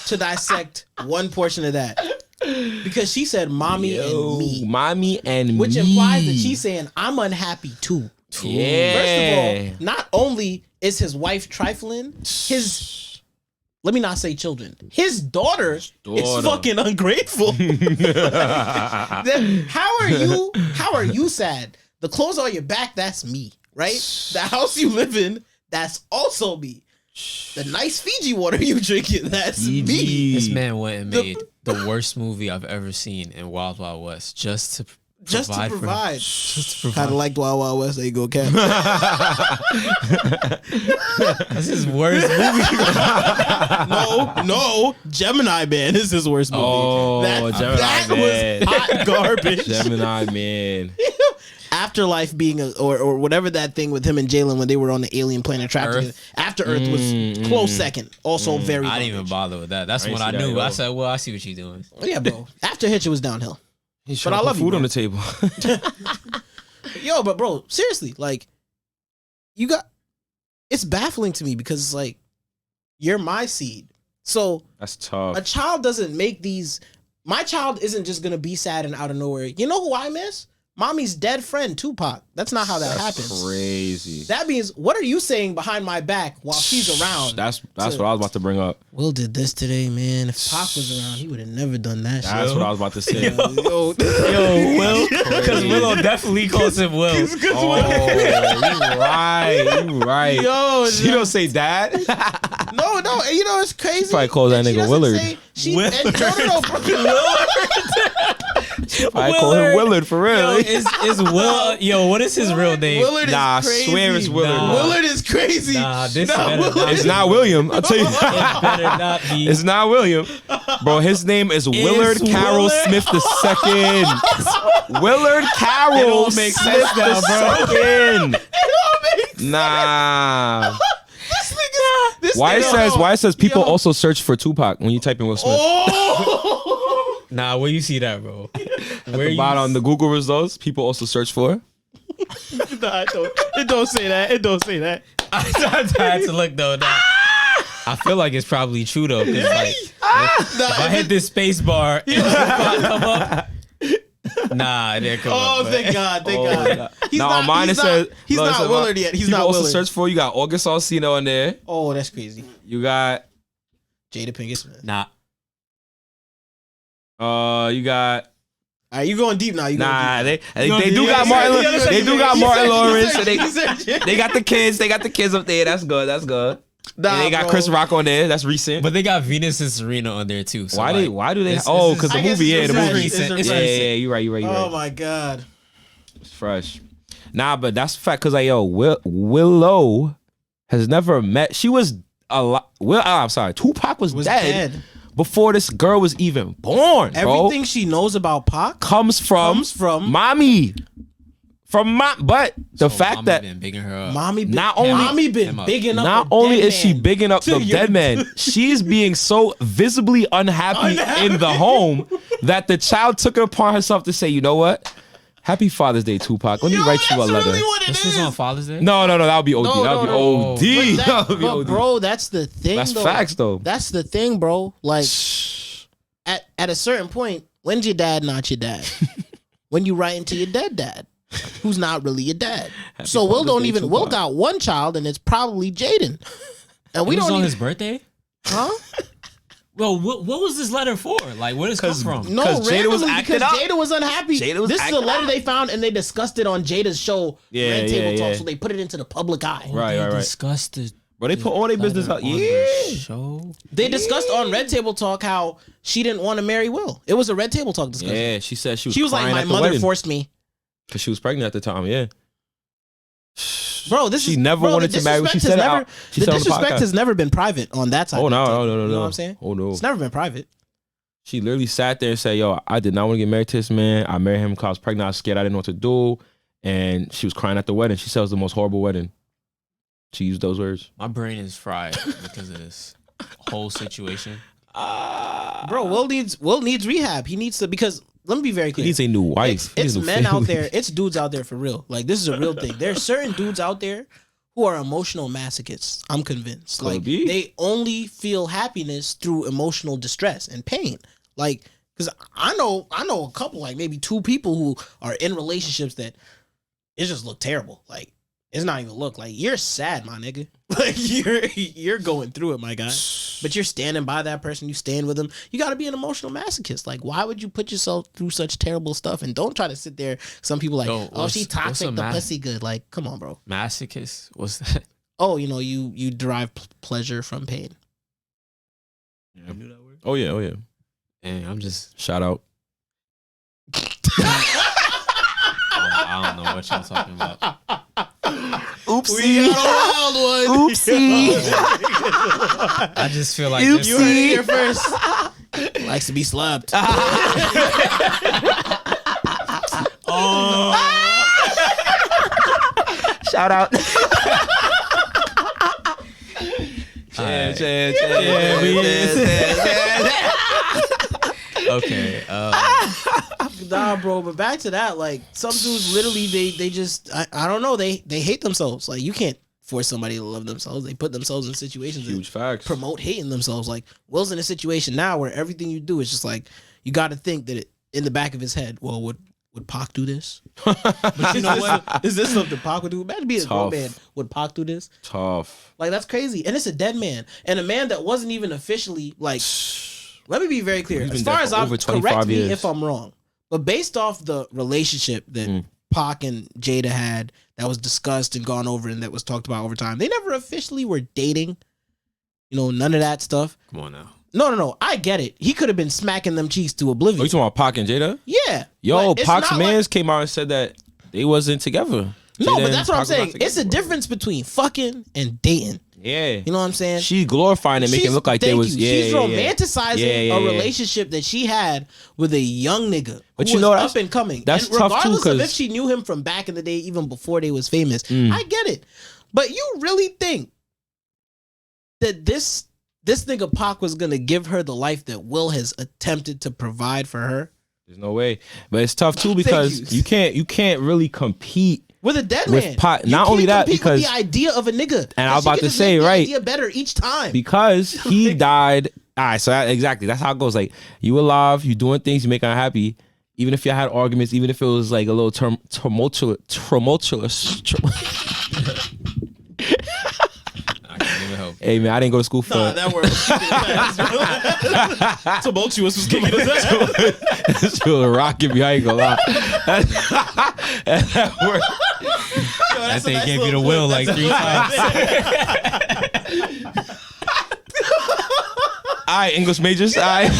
To dissect one portion of that. Because she said mommy and me. Mommy and which me. implies that she's saying I'm unhappy too. Yeah. First of all, not only is his wife trifling, let me not say children. His daughter is fucking ungrateful. Then how are you sad? The clothes on your back, that's me, right? The house you live in, that's also me. The nice Fiji water you drinking, that's me. This man went and made the worst movie I've ever seen in Wild Wild West just to provide. Kind of like Wild Wild West. There you go, Cap. That's his worst movie. No, Gemini Man is his worst movie. Oh, that was hot garbage. Gemini Man. Afterlife being or whatever that thing with him and Jalen when they were on the alien planet trapped together. After Earth was close second. Also very I didn't even bother with that. That's when I knew. I said, well, I see what you're doing. Yeah, bro. After Hitch, it was downhill. He's trying to put food on the table. Yo, but bro, seriously, like, it's baffling to me because it's like, you're my seed. So that's tough. A child doesn't make these. My child isn't just gonna be sad and out of nowhere. You know who I miss? Mommy's dead friend, Tupac. That's not how that happens. Crazy. That means, what are you saying behind my back while she's around? That's what I was about to bring up. Will did this today, man. If Pac was around, he would have never done that shit. That's what I was about to say. Yo, Will. Because Willow definitely calls him Will. Oh, you right. Yo, she don't say dad. No. And you know it's crazy. She probably calls that nigga Willard. I call him Willard for real. Is Will? Yo, what is his real name? Willard I is crazy. swear it's Willard. Willard is crazy. It's not William. I'll tell you. It better not be. It's not William, bro. His name is Willard Carroll Smith II. Willard Carroll Smith II. Nah. Why it says people also search for Tupac when you type in Will Smith? Nah, where you see that, bro? At the bottom on the Google results, people also search for. Nah, it don't say that. It don't say that. I had to look though. I feel like it's probably true though, because like if I hit this space bar, and Tupac come up. Nah, it didn't come up. Oh, thank God. Now mine it says he's not Willard yet. He's not also Willard. Search for. You got August Alsina on there. Oh, that's crazy. You got Jada Pinkett Smith. Nah. You got. All right, you going deep now. They do got Martin. They do got Martin Lawrence. They got the kids. They got the kids up there. That's good. And they got Chris Rock on there. That's recent. But they got Venus and Serena on there too. So why do they? Oh, because the movie. Yeah, the movie. Yeah, you're right. Oh my God. It's fresh. Nah, but that's a fact. Because Willow has never met. She was a lot. I'm sorry. Tupac was dead before this girl was even born. Everything she knows about Pac comes from mommy. But the fact that been bigging her up. Mommy been bigging up. Not only is she bigging up the dead man, she's being so visibly unhappy in the home that the child took it upon herself to say, you know what? Happy Father's Day, Tupac. Let me write you a letter. Really this was on Father's Day? No, that would be OD. No, that would no, be no. OD. But bro, that's the thing. That's facts, though. That's the thing, bro. Like, at a certain point, when's your dad not your dad? When you write into your dead dad, who's not really your dad. So Will got one child, and it's probably Jaden. And we don't on his birthday? Huh? Well, what was this letter for? Like, where does it come from? No, Jada was acting up. Jada was unhappy. This is a letter they found, and they discussed it on Jada's show, Red Table Talk. So they put it into the public eye. Right. Discussed it. Bro, they put all their business out. Show. They discussed on Red Table Talk how she didn't want to marry Will. It was a Red Table Talk discussion. Yeah, she said she was like, my mother forced me. Because she was pregnant at the time, yeah. Bro, she never wanted to marry. She said the disrespect has never been private on that side. Oh, no. You know what I'm saying? Oh, no. It's never been private. She literally sat there and said, yo, I did not want to get married to this man. I married him because I was pregnant. I was scared. I didn't know what to do. And she was crying at the wedding. She said it was the most horrible wedding. She used those words. My brain is fried because of this whole situation. Bro, Will needs rehab. He needs to, because let me be very clear. He needs a new wife. It's men out there. It's dudes out there for real. Like, this is a real thing. There's certain dudes out there who are emotional masochists. I'm convinced. Like, they only feel happiness through emotional distress and pain. Like, because I know a couple, like maybe two people who are in relationships that it just look terrible. Like, it's not even look like you're sad, my nigga. Like, you're going through it, my guy. But you're standing by that person. You stand with them. You got to be an emotional masochist. Like, why would you put yourself through such terrible stuff? And don't try to sit there. Some people like, oh, she toxic, the pussy good. Like, come on, bro. Masochist? What's that? Oh, you derive pleasure from pain. Yeah. You knew that word? Oh yeah. And I'm just shout out. I don't know what y'all talking about. Oopsie. We got a wild one. Oopsie. I just feel like you heard it here first. Likes to be slapped. Shout out. Okay. Nah, bro, but back to that, like, some dudes literally they just I don't know, they hate themselves. Like, you can't force somebody to love themselves. They put themselves in situations huge facts. Promote hating themselves. Like, Will's in a situation now where everything you do is just like, you got to think that in the back of his head, well, would Pac do this? But you know what? Is this something Pac would do? Imagine being a grown man. Would Pac do this? Tough. Like, that's crazy. And it's a dead man. And a man that wasn't even officially, like, let me be very clear. As far as I'm, correct me if I'm wrong. But based off the relationship that Pac and Jada had that was discussed and gone over and that was talked about over time, they never officially were dating. You know, none of that stuff. Come on now. No. I get it. He could have been smacking them cheeks to oblivion. Oh, you talking about Pac and Jada? Yeah. Yo, Pac's mans came out and said that they wasn't together. No, but that's what I'm saying. It's a difference between fucking and dating. Yeah. You know what I'm saying? She's glorifying and making it look like they was. Yeah, she's romanticizing a relationship that she had with a young nigga but who you know, was up and coming. That's and tough too, regardless of because if she knew him from back in the day, even before they was famous, I get it. But you really think that this nigga Pac was gonna give her the life that Will has attempted to provide for her? There's no way. But it's tough too because you can't really compete with a dead with man. Pac. Not only that, because the idea of a nigga, and I was about to say, right, idea better each time because he died. All right, so exactly that's how it goes. Like, you alive, you doing things, you make her happy. Even if you had arguments, even if it was like a little tumultuous. Hey man, I didn't go to school for that word. Tumultuous was kicking his ass. It's still rocking me. I ain't gonna lie. That word. That thing gave you the will like 3 times. All right, English majors. All right.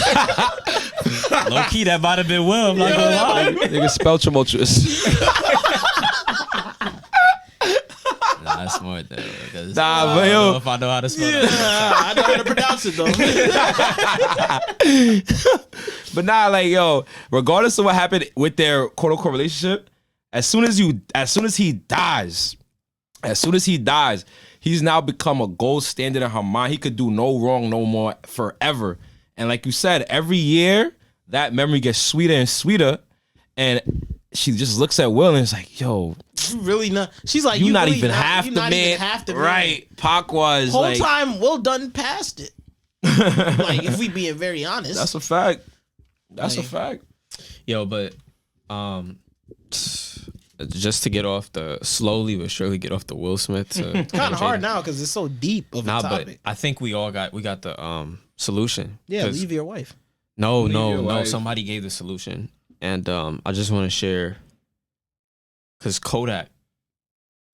Low key, that might have been Will. I'm not gonna lie. Nigga spell tumultuous. That's smart though. Nah, I don't know if I know how to spell it. I know how to pronounce it though. But nah, like, yo, regardless of what happened with their quote unquote relationship, as soon as he dies, he's now become a gold standard in her mind. He could do no wrong no more forever. And like you said, every year that memory gets sweeter and sweeter. And she just looks at Will and it's like, yo, you really not. She's like, you not really even half the man. Right. Pac was whole like, time Will done past it. Like, if we being very honest. That's a fact. That's a fact. Yo, but just to get off the slowly but surely get off the Will Smith. It's kind of hard now because it's so deep of a topic. But I think we got the solution. Yeah, leave your wife. No. Somebody gave the solution, and I just want to share because Kodak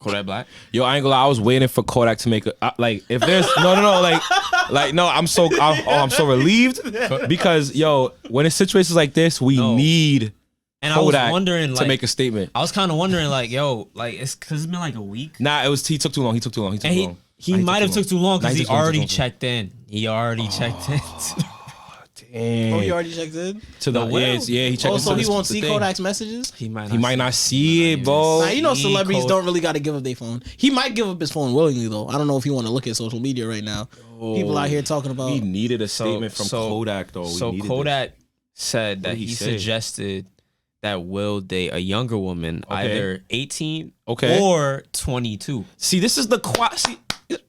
Black. Yo, I ain't gonna lie, I was waiting for Kodak to make a like. If there's no, I'm so relieved because yo, when it's situations like this, we need. And Kodak I was wondering, like, to make a statement. I was kind of wondering, like, yo, like, it's because it's been like a week. Nah, he took too long. He took too long. He might have took too long because he already checked in. He already checked in. Damn. Oh, he already checked in? To the yeah, he checked in. Oh, so he won't see Kodak's messages? He might not see it, bro. Nah, you know celebrities don't really got to give up their phone. He might give up his phone willingly, though. I don't know if he want to look at social media right now. People out here talking about... He needed a statement from Kodak, though. So Kodak said that he suggested that Will date a younger woman, either 18 or 22. See, this is the quality advice.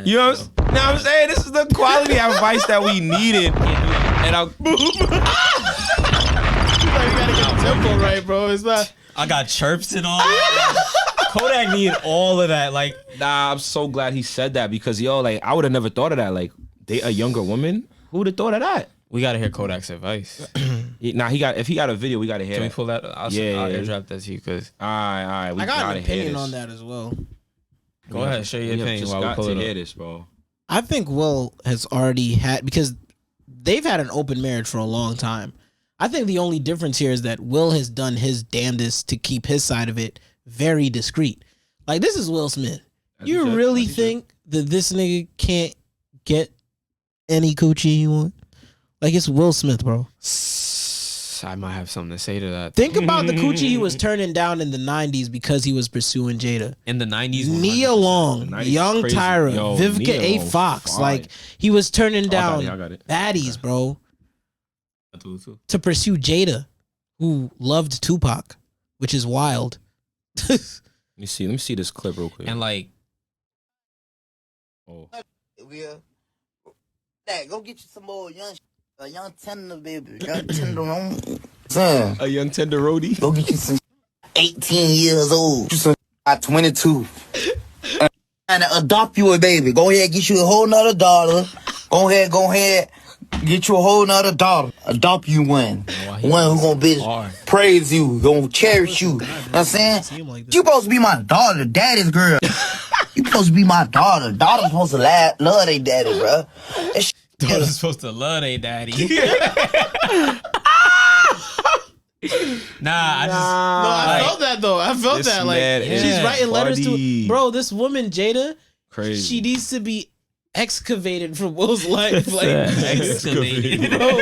You know what I'm saying? This is the quality advice that we needed. And I'll... You gotta get the tempo right, bro. It's not... I got chirps and all. Kodak needed all of that. Like, nah, I'm so glad he said that because, yo, like, I would have never thought of that. Like, date a younger woman? Who would have thought of that? We gotta hear Kodak's advice. If he got a video, we gotta hear. Can we pull that? I'll airdrop that to you because. All right. I got an opinion on that as well. Go ahead, share your opinion while we pull it hear this, bro. I think Will has already had because they've had an open marriage for a long time. I think the only difference here is that Will has done his damnedest to keep his side of it very discreet. Like, this is Will Smith. You really think that this nigga can't get any coochie he wants? Like, it's Will Smith, bro. I might have something to say to that. Think about the coochie he was turning down in the 90s because he was pursuing Jada. In the 90s? Nia Long, Young Tyra, Vivica A. Fox. Fine. Like, he was turning down baddies, bro. To pursue Jada, who loved Tupac, which is wild. Let me see this clip real quick. And like... Go get you some more a young tender baby, young tenderoni. Son, a young tenderoni. Go get you some 18 years old. You some 22. And adopt you a baby. Go ahead, get you a whole nother daughter. Go ahead, get you a whole nother daughter. Adopt you one. One who gonna praise you, gonna cherish you. You know what I'm saying? You supposed to be my daughter, daddy's girl. You supposed to be my daughter. Daughter's supposed to love their daddy, bro. Daughter's supposed to love their daddy. I felt that though. I felt that. Like, she's writing letters to bro. This woman, Jada, crazy. She needs to be excavated from Will's life. Like, excavated, bro.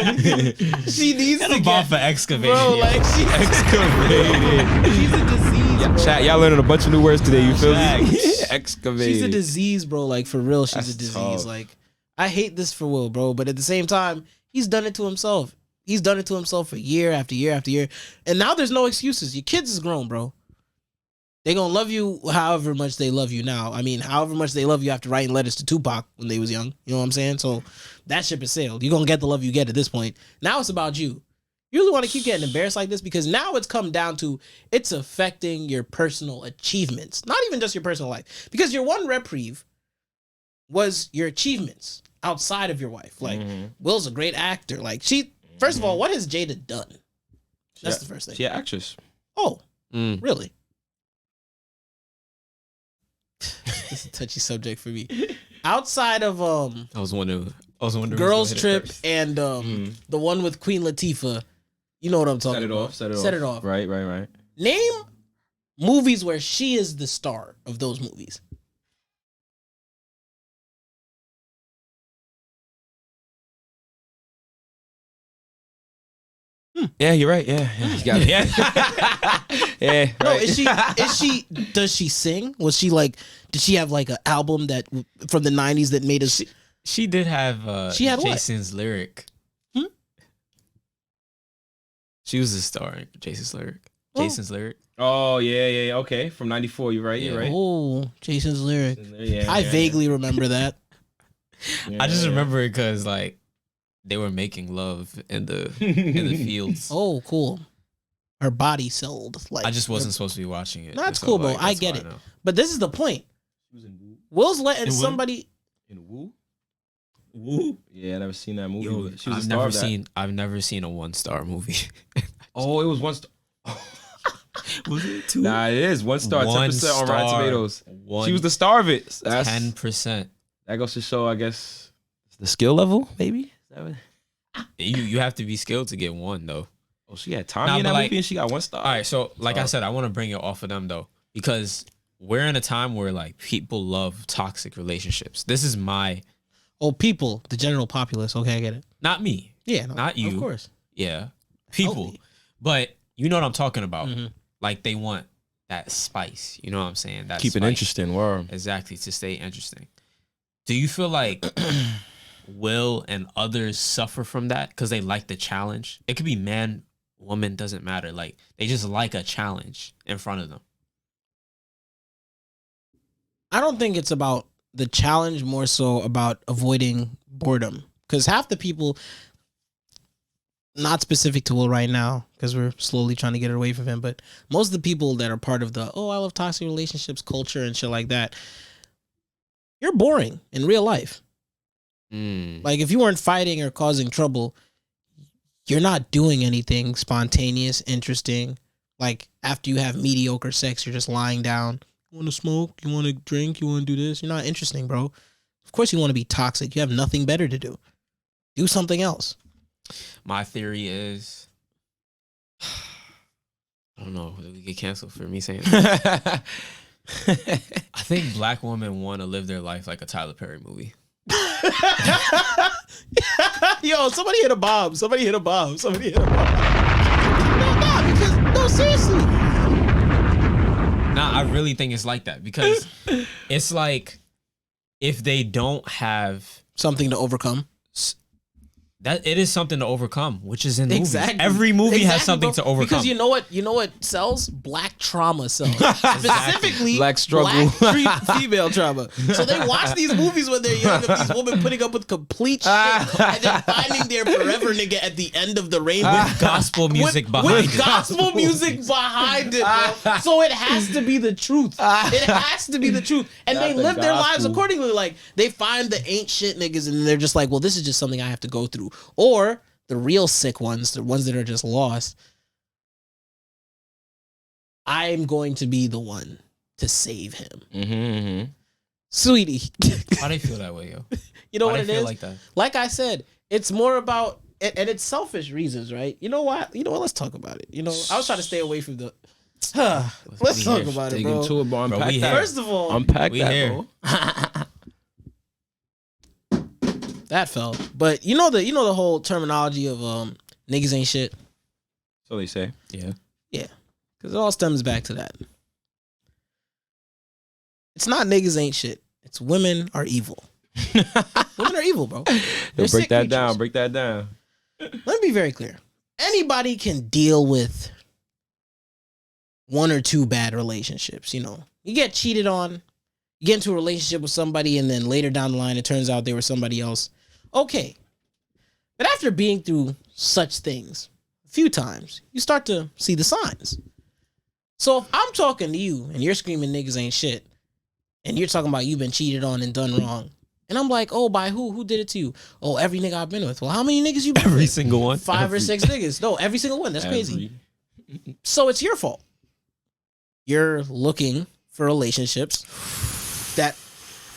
She needs to get for excavated, bro. Like, she's excavated. She's a disease. Chat, y'all learning a bunch of new words today. You feel me? Excavated. She's a disease, bro. Like, for real, she's a disease. Tough. Like, I hate this for Will, bro. But at the same time, he's done it to himself. He's done it to himself for year after year after year. And now there's no excuses. Your kids is grown, bro. They gonna love you however much they love you now. I mean, however much they love you after writing letters to Tupac when they was young. You know what I'm saying? So that ship is sailed. You're gonna get the love you get at this point. Now it's about you. You really want to keep getting embarrassed like this because now it's come down to it's affecting your personal achievements. Not even just your personal life. Because your one reprieve was your achievements outside of your wife. Like, Will's a great actor. Like, first of all, what has Jada done? That's the first thing. She's an actress. Oh, really? It's a touchy subject for me. Outside of I was wondering Girls Trip and the one with Queen Latifah, you know what I'm talking about. Set it off. Right. Name movies where she is the star of those movies. Yeah, you're right. Yeah. You got it. Yeah. No, right. Does she sing? Was she like, did she have like an album that from the 90s that made us? She did have she had Jason's lyric. She was the star. Jason's lyric. Oh yeah. Okay, from '94. You're right. You're right. Oh, Jason's lyric. Yeah, I vaguely remember that. I just remember it because like they were making love in the fields. Oh, cool. Her body sold. Like I just wasn't supposed to be watching it. That's cool, bro. I get it. But this is the point. Will's letting somebody in Woo. Yeah, I never seen that movie. Yo, she was I've never seen a 1-star movie. Oh, it was 1 star. Was it 2? Nah, it is 1 star, 10% on Rotten Tomatoes. She was the star of it. 10%. That goes to show, I guess, the skill level. Maybe. You have to be skilled to get 1 though. Oh, she had Tommy in that movie and she got 1 star. All right, so like I said, I want to bring it off of them though, because we're in a time where like people love toxic relationships. This is my people, the general populace. Okay, I get it. Not me. Yeah, no, not you. Of course. Yeah, people. But you know what I'm talking about. Mm-hmm. Like they want that spice. You know what I'm saying? That keep it interesting. Word. Exactly, to stay interesting. Do you feel like Will and others suffer from that because they like the challenge? It could be man, woman, doesn't matter. Like they just like a challenge in front of them. I don't think it's about the challenge, more so about avoiding boredom. Because half the people, not specific to Will right now, because we're slowly trying to get it away from him, but most of the people that are part of the, I love toxic relationships culture and shit like that, you're boring in real life. Like if you weren't fighting or causing trouble, you're not doing anything spontaneous, interesting. Like after you have mediocre sex, you're just lying down. You want to smoke? You want to drink? You want to do this? You're not interesting, bro. Of course you want to be toxic. You have nothing better to do. Do something else. My theory is, I don't know, we get canceled for me saying that. I think black women want to live their life like a Tyler Perry movie. Yo, somebody hit a bomb. No, because no, seriously. Nah, I really think it's like that because it's like if they don't have something to overcome. That it is something to overcome, which is in movies. Every movie has something to overcome. Because you know what sells? Black trauma sells. Specifically, black struggle, black female trauma. So they watch these movies when they're young of these women putting up with complete shit and then finding their forever nigga at the end of the rainbow. With gospel music behind it. With gospel music behind it, bro. So it has to be the truth. It has to be the truth. And they live their lives accordingly. Like they find the ain't shit niggas and they're just like, well, this is just something I have to go through. Or the real sick ones, the ones that are just lost. I'm going to be the one to save him. Sweetie. Why do you feel that way, yo? You know what it is? Like that? Like I said, it's more about, and it's selfish reasons, right? You know what? Let's talk about it. I was trying to stay away from the, let's talk about it, bro. Into it, bro. Unpack that. First of all, unpack that, bro. That fell. But you know the whole terminology of niggas ain't shit. So they say. Yeah. Yeah. Because it all stems back to that. It's not niggas ain't shit. It's women are evil. Women are evil, bro. Break that down. Break that down. Let me be very clear. Anybody can deal with 1 or 2 bad relationships. You get cheated on. You get into a relationship with somebody and then later down the line, it turns out they were somebody else. Okay. But after being through such things a few times, you start to see the signs. So if I'm talking to you and you're screaming niggas ain't shit, and you're talking about you've been cheated on and done wrong, and I'm like, oh, by who? Who did it to you? Oh, every nigga I've been with. Well, how many niggas you been with? Every single one. 5 or 6 niggas. No, every single one. That's crazy. So it's your fault. You're looking for relationships that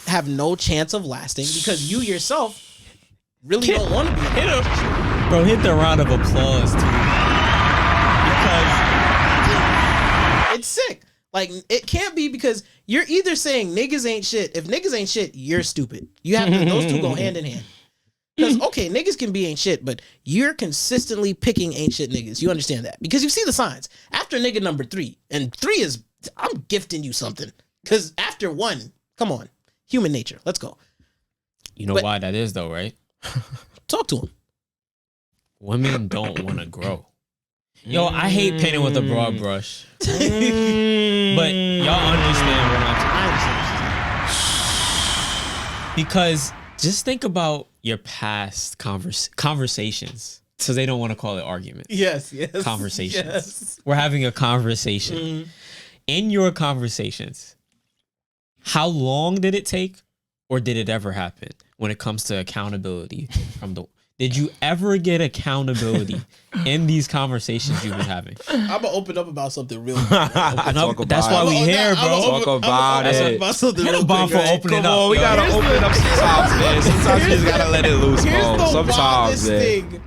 have no chance of lasting because you yourself really don't want to be. Hit the round of applause, too. Because it's sick. Like, it can't be because you're either saying niggas ain't shit. If niggas ain't shit, you're stupid. You have to, those two go hand in hand. Because, okay, niggas can be ain't shit, but you're consistently picking ain't shit niggas. You understand that? Because you see the signs. After nigga number 3, and 3 is, I'm gifting you something. Because after 1, come on. Human nature. Let's go. You know why that is, though, right? Talk to him. Women don't want to grow. Yo, I hate painting with a broad brush. But y'all understand what I'm saying. Because just think about your past conversations. So they don't want to call it arguments. Yes. Conversations. Yes. We're having a conversation. In your conversations, how long did it take, or did it ever happen when it comes to accountability from the... Did you ever get accountability in these conversations you've been having? I'm gonna open up about something real quick. That's why we here, bro. Talk about it. About something real Bomb quick, for right? opening Come on, up. we gotta open it up sometimes, man. Sometimes you just gotta let it loose, Here's bro. the Sometimes, wildest man. thing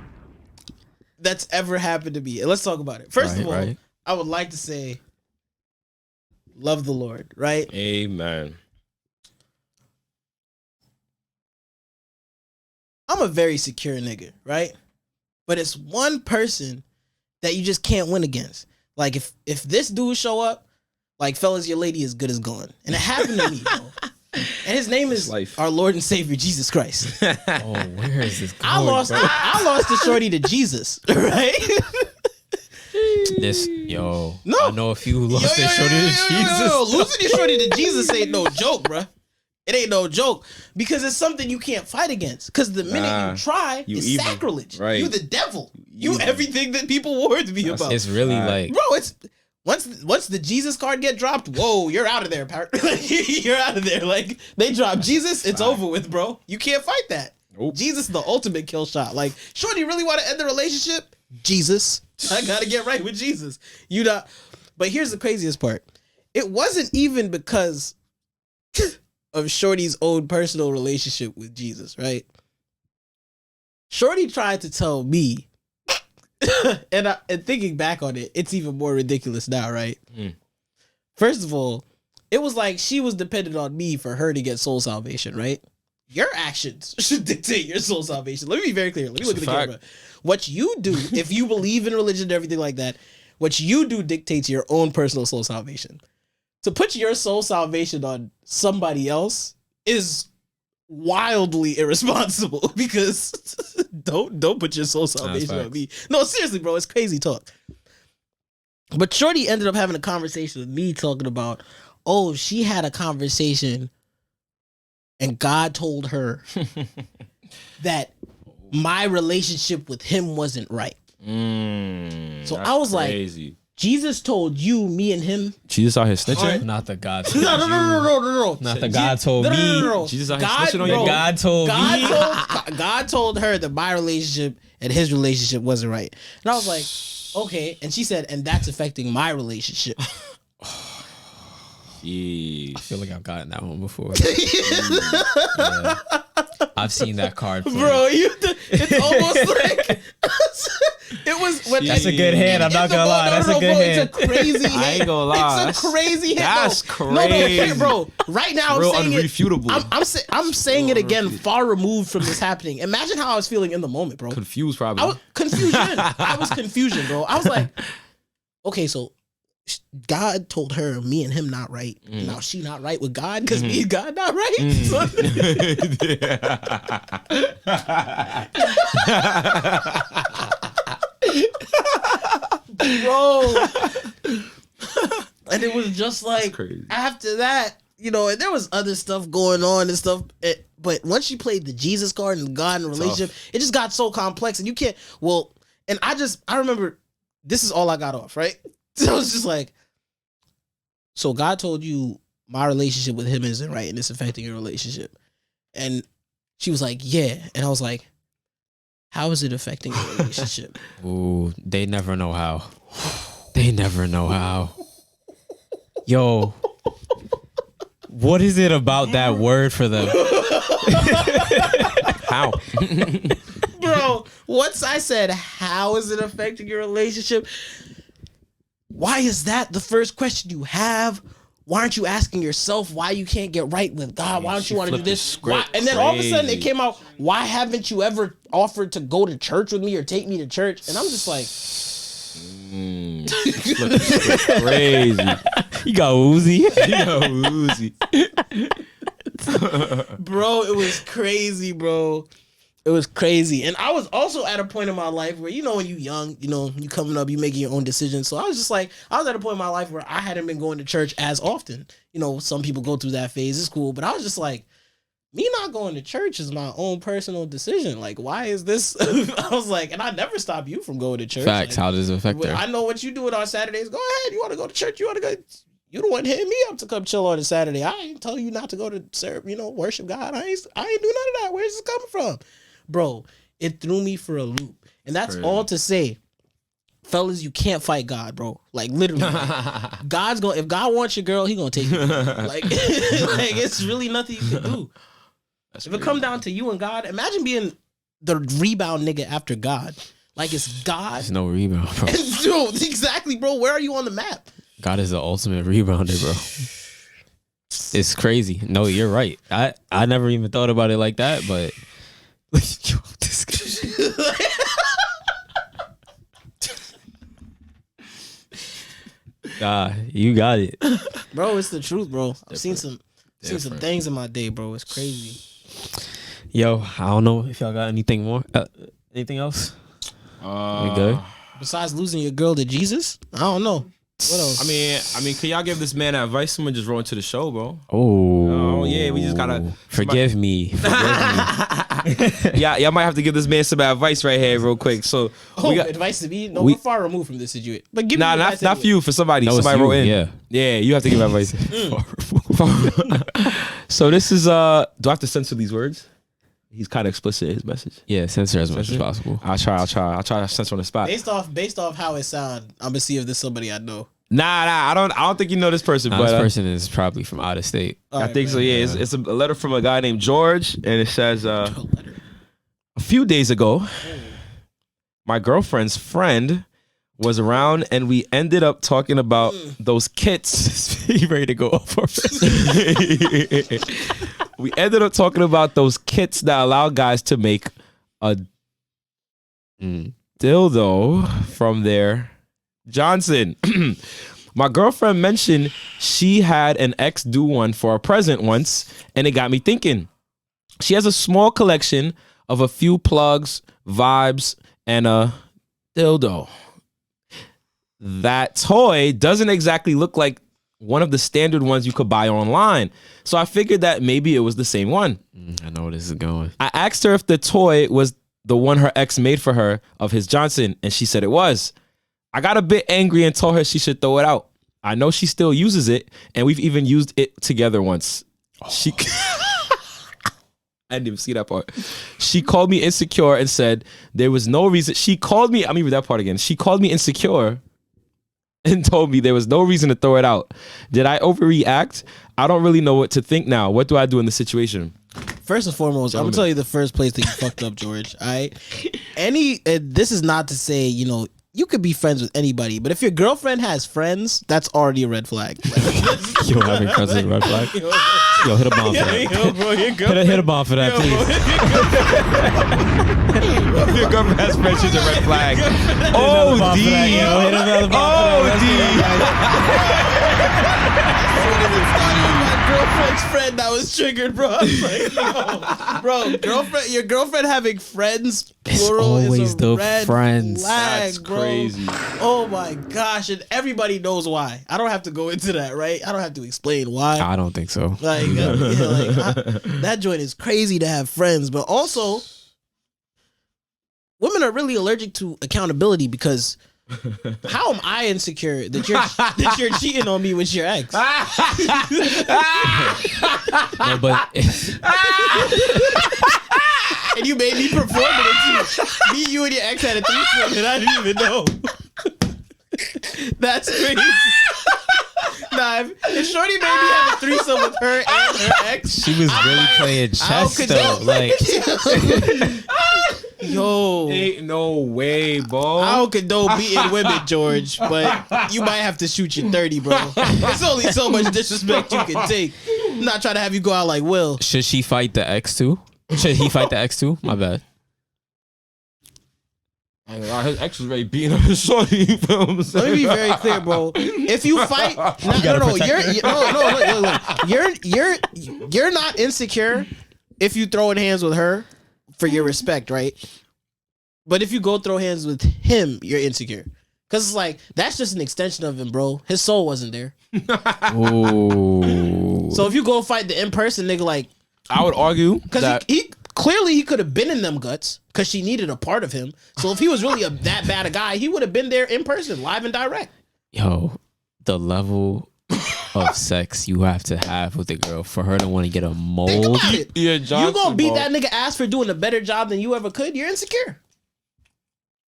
that's ever happened to me. And let's talk about it. First of all, Right. I would like to say, love the Lord, right? Amen. I'm a very secure nigga, right? But it's one person that you just can't win against. Like if this dude show up, like, fellas, your lady is good as gone. And it happened to me, bro. And his name is our Lord and Savior Jesus Christ. Oh, where is this going? I lost the shorty to Jesus, right? No. No. I know a few who lost their shorty to Jesus. Losing your shorty to Jesus ain't no joke, bro. It ain't no joke, because it's something you can't fight against. Because the minute you try, it's evil. sacrilege. Right. You the devil. You everything that people warned me about. It's really like... Bro, it's once the Jesus card get dropped, whoa, you're out of there, you're out of there. Like, they drop Jesus, it's over with, bro. You can't fight that. Nope. Jesus is the ultimate kill shot. Like, shorty really want to end the relationship? Jesus. I gotta get right with Jesus. You not. But here's the craziest part. It wasn't even because of shorty's own personal relationship with Jesus, right? Shorty tried to tell me, and thinking back on it, it's even more ridiculous now, right? First of all, it was like she was dependent on me for her to get soul salvation, right? Your actions should dictate your soul salvation. Let me be very clear. Let me look at the camera. What you do, if you believe in religion and everything like that, what you do dictates your own personal soul salvation. To put your soul salvation on somebody else is wildly irresponsible, because don't put your soul salvation on me. No, seriously, bro, it's crazy talk. But shorty ended up having a conversation with me talking about, oh, she had a conversation and God told her that my relationship with him wasn't right. So I was crazy. Like, Jesus told you, me and him. Jesus out here snitching? Not the God. No. Not the God told me. No. Jesus out here snitching on you? God told me. God told her that my relationship and his relationship wasn't right. And I was like, okay. And she said, and that's affecting my relationship. I feel like I've gotten that one before. Yeah. I've seen that card play. Bro, it's almost like it was. When that's a good hit. I'm not gonna lie. That's a good hit. It's a crazy hit. I ain't gonna lie. It's a crazy hit. That's crazy. No, bro. Right now, real I'm saying unrefutable. I'm saying it again, far removed from this happening. Imagine how I was feeling in the moment, bro. Confused, probably. I was confusion, bro. I was like, okay, so God told her me and him not right. Now she not right with God because me and God not right. Bro. And it was just like, after that, you know, and there was other stuff going on and stuff. But once you played the Jesus card and God in a relationship, it just got so complex. And you can't, and I remember, this is all I got off, right? So I was just like, so God told you my relationship with him isn't right and it's affecting your relationship. And she was like, yeah. And I was like, how is it affecting your relationship? Ooh, they never know how. They never know how. Yo, what is it about that word for them? How? Bro, once I said, how is it affecting your relationship? Why is that the first question you have? Why aren't you asking yourself why you can't get right with God? Why don't you want to do this? Why? And then all of a sudden it came out, why haven't you ever offered to go to church with me or take me to church? And I'm just like, crazy. You got woozy. Bro, it was crazy, bro. It was crazy. And I was also at a point in my life where, when you young, you coming up, you making your own decisions. So I was just like, I was at a point in my life where I hadn't been going to church as often. Some people go through that phase. It's cool. But I was just like, me not going to church is my own personal decision. Like, why is this? I was like, and I never stop you from going to church. Facts. Like, how does it affect her? I know what you doing on Saturdays. Go ahead. You want to go to church? You want to go? You the one hitting me up to come chill on a Saturday. I ain't tell you not to go to serve, worship God. I ain't do none of that. Where's this coming from? Bro, it threw me for a loop. And that's all to say, fellas, you can't fight God, bro. Like, literally. If God wants your girl, he gonna take you. Like, it's really nothing you can do. If it come down to you and God, imagine being the rebound nigga after God. Like, it's God. There's no rebound, bro. Dude, exactly, bro. Where are you on the map? God is the ultimate rebounder, bro. It's crazy. No, you're right. I never even thought about it like that, but yo, this you got it, bro. It's the truth, bro. I've seen some things in my day, bro. It's crazy. Yo, I don't know if y'all got anything more. Anything else? We good? Besides losing your girl to Jesus, I don't know. What else? I mean, can y'all give this man advice? Someone just wrote into the show, bro. Oh yeah, we just gotta forgive me. Yeah, y'all might have to give this man some advice right here, real quick. So, advice to me? No, we're far removed from this situation. But give me not for you, for somebody. No, somebody you, wrote in. Yeah, you have to give advice. So this is do I have to censor these words? He's kind of explicit in his message. Yeah, censor as much as possible. I'll try to censor on the spot. Based off how it sound, I'm gonna see if there's somebody I know. Nah, I don't think you know this person. But this person is probably from out of state. I think so. Yeah, it's a letter from a guy named George, and it says, a few days ago, my girlfriend's friend was around, and we ended up talking about those kits. You ready to go off? We ended up talking about those kits that allow guys to make a dildo from their Johnson. My girlfriend mentioned she had an ex do one for a present once, and it got me thinking. She has a small collection of a few plugs, vibes, and a dildo. That toy doesn't exactly look like one of the standard ones you could buy online. So I figured that maybe it was the same one. I know where this is going. I asked her if the toy was the one her ex made for her of his Johnson, and she said it was. I got a bit angry and told her she should throw it out. I know she still uses it, and we've even used it together once. She I didn't even see that part. She called me insecure and said there was no reason. Let me read that part again. She called me insecure and told me there was no reason to throw it out. Did I overreact? I don't really know what to think now. What do I do in this situation? First and foremost, I'm gonna tell you the first place that you fucked up, George. This is not to say, you could be friends with anybody, but if your girlfriend has friends, that's already a red flag. Yo, having friends is a red flag. Yo, hit a bomb for that. Yo, bro, hit a bomb for that, please. If your girlfriend has friends, she's a red flag. Oh, D. Girlfriend's friend that was triggered, bro. I was like, yo, bro, your girlfriend having friends, plural, it's always is a the red friends. flag, That's bro. crazy. Oh my gosh, and everybody knows why. I don't have to go into that, right? I don't have to explain why. I don't think so. That joint is crazy to have friends, but also women are really allergic to accountability because how am I insecure that you're cheating on me with your ex? No, but and you made me perform it too. Me, you, and your ex had a threesome, and I didn't even know. That's crazy. Nah, if Shorty made me have a threesome with her and her ex, she was really playing chess though. Like, yo, ain't no way, bro. I don't condone beating women, George, but you might have to shoot your 30, bro. It's only so much disrespect you can take. I'm not trying to have you go out like Will. Should she fight the ex too? Should he fight the ex too? My bad. His ex was ready beating up his shorty. Let me be very clear, bro. If you fight, you're not insecure if you throwing hands with her for your respect, right? But if you go throw hands with him, you're insecure. Cause it's like that's just an extension of him, bro. His soul wasn't there. Ooh. So if you go fight the in-person nigga, like I would argue because that he clearly he could have been in them guts because she needed a part of him. So if he was really that bad a guy, he would have been there in person, live and direct. Yo, the level of sex you have to have with the girl for her to want to get a mold. Think about it. Yeah, You gonna beat that nigga ass for doing a better job than you ever could? You're insecure.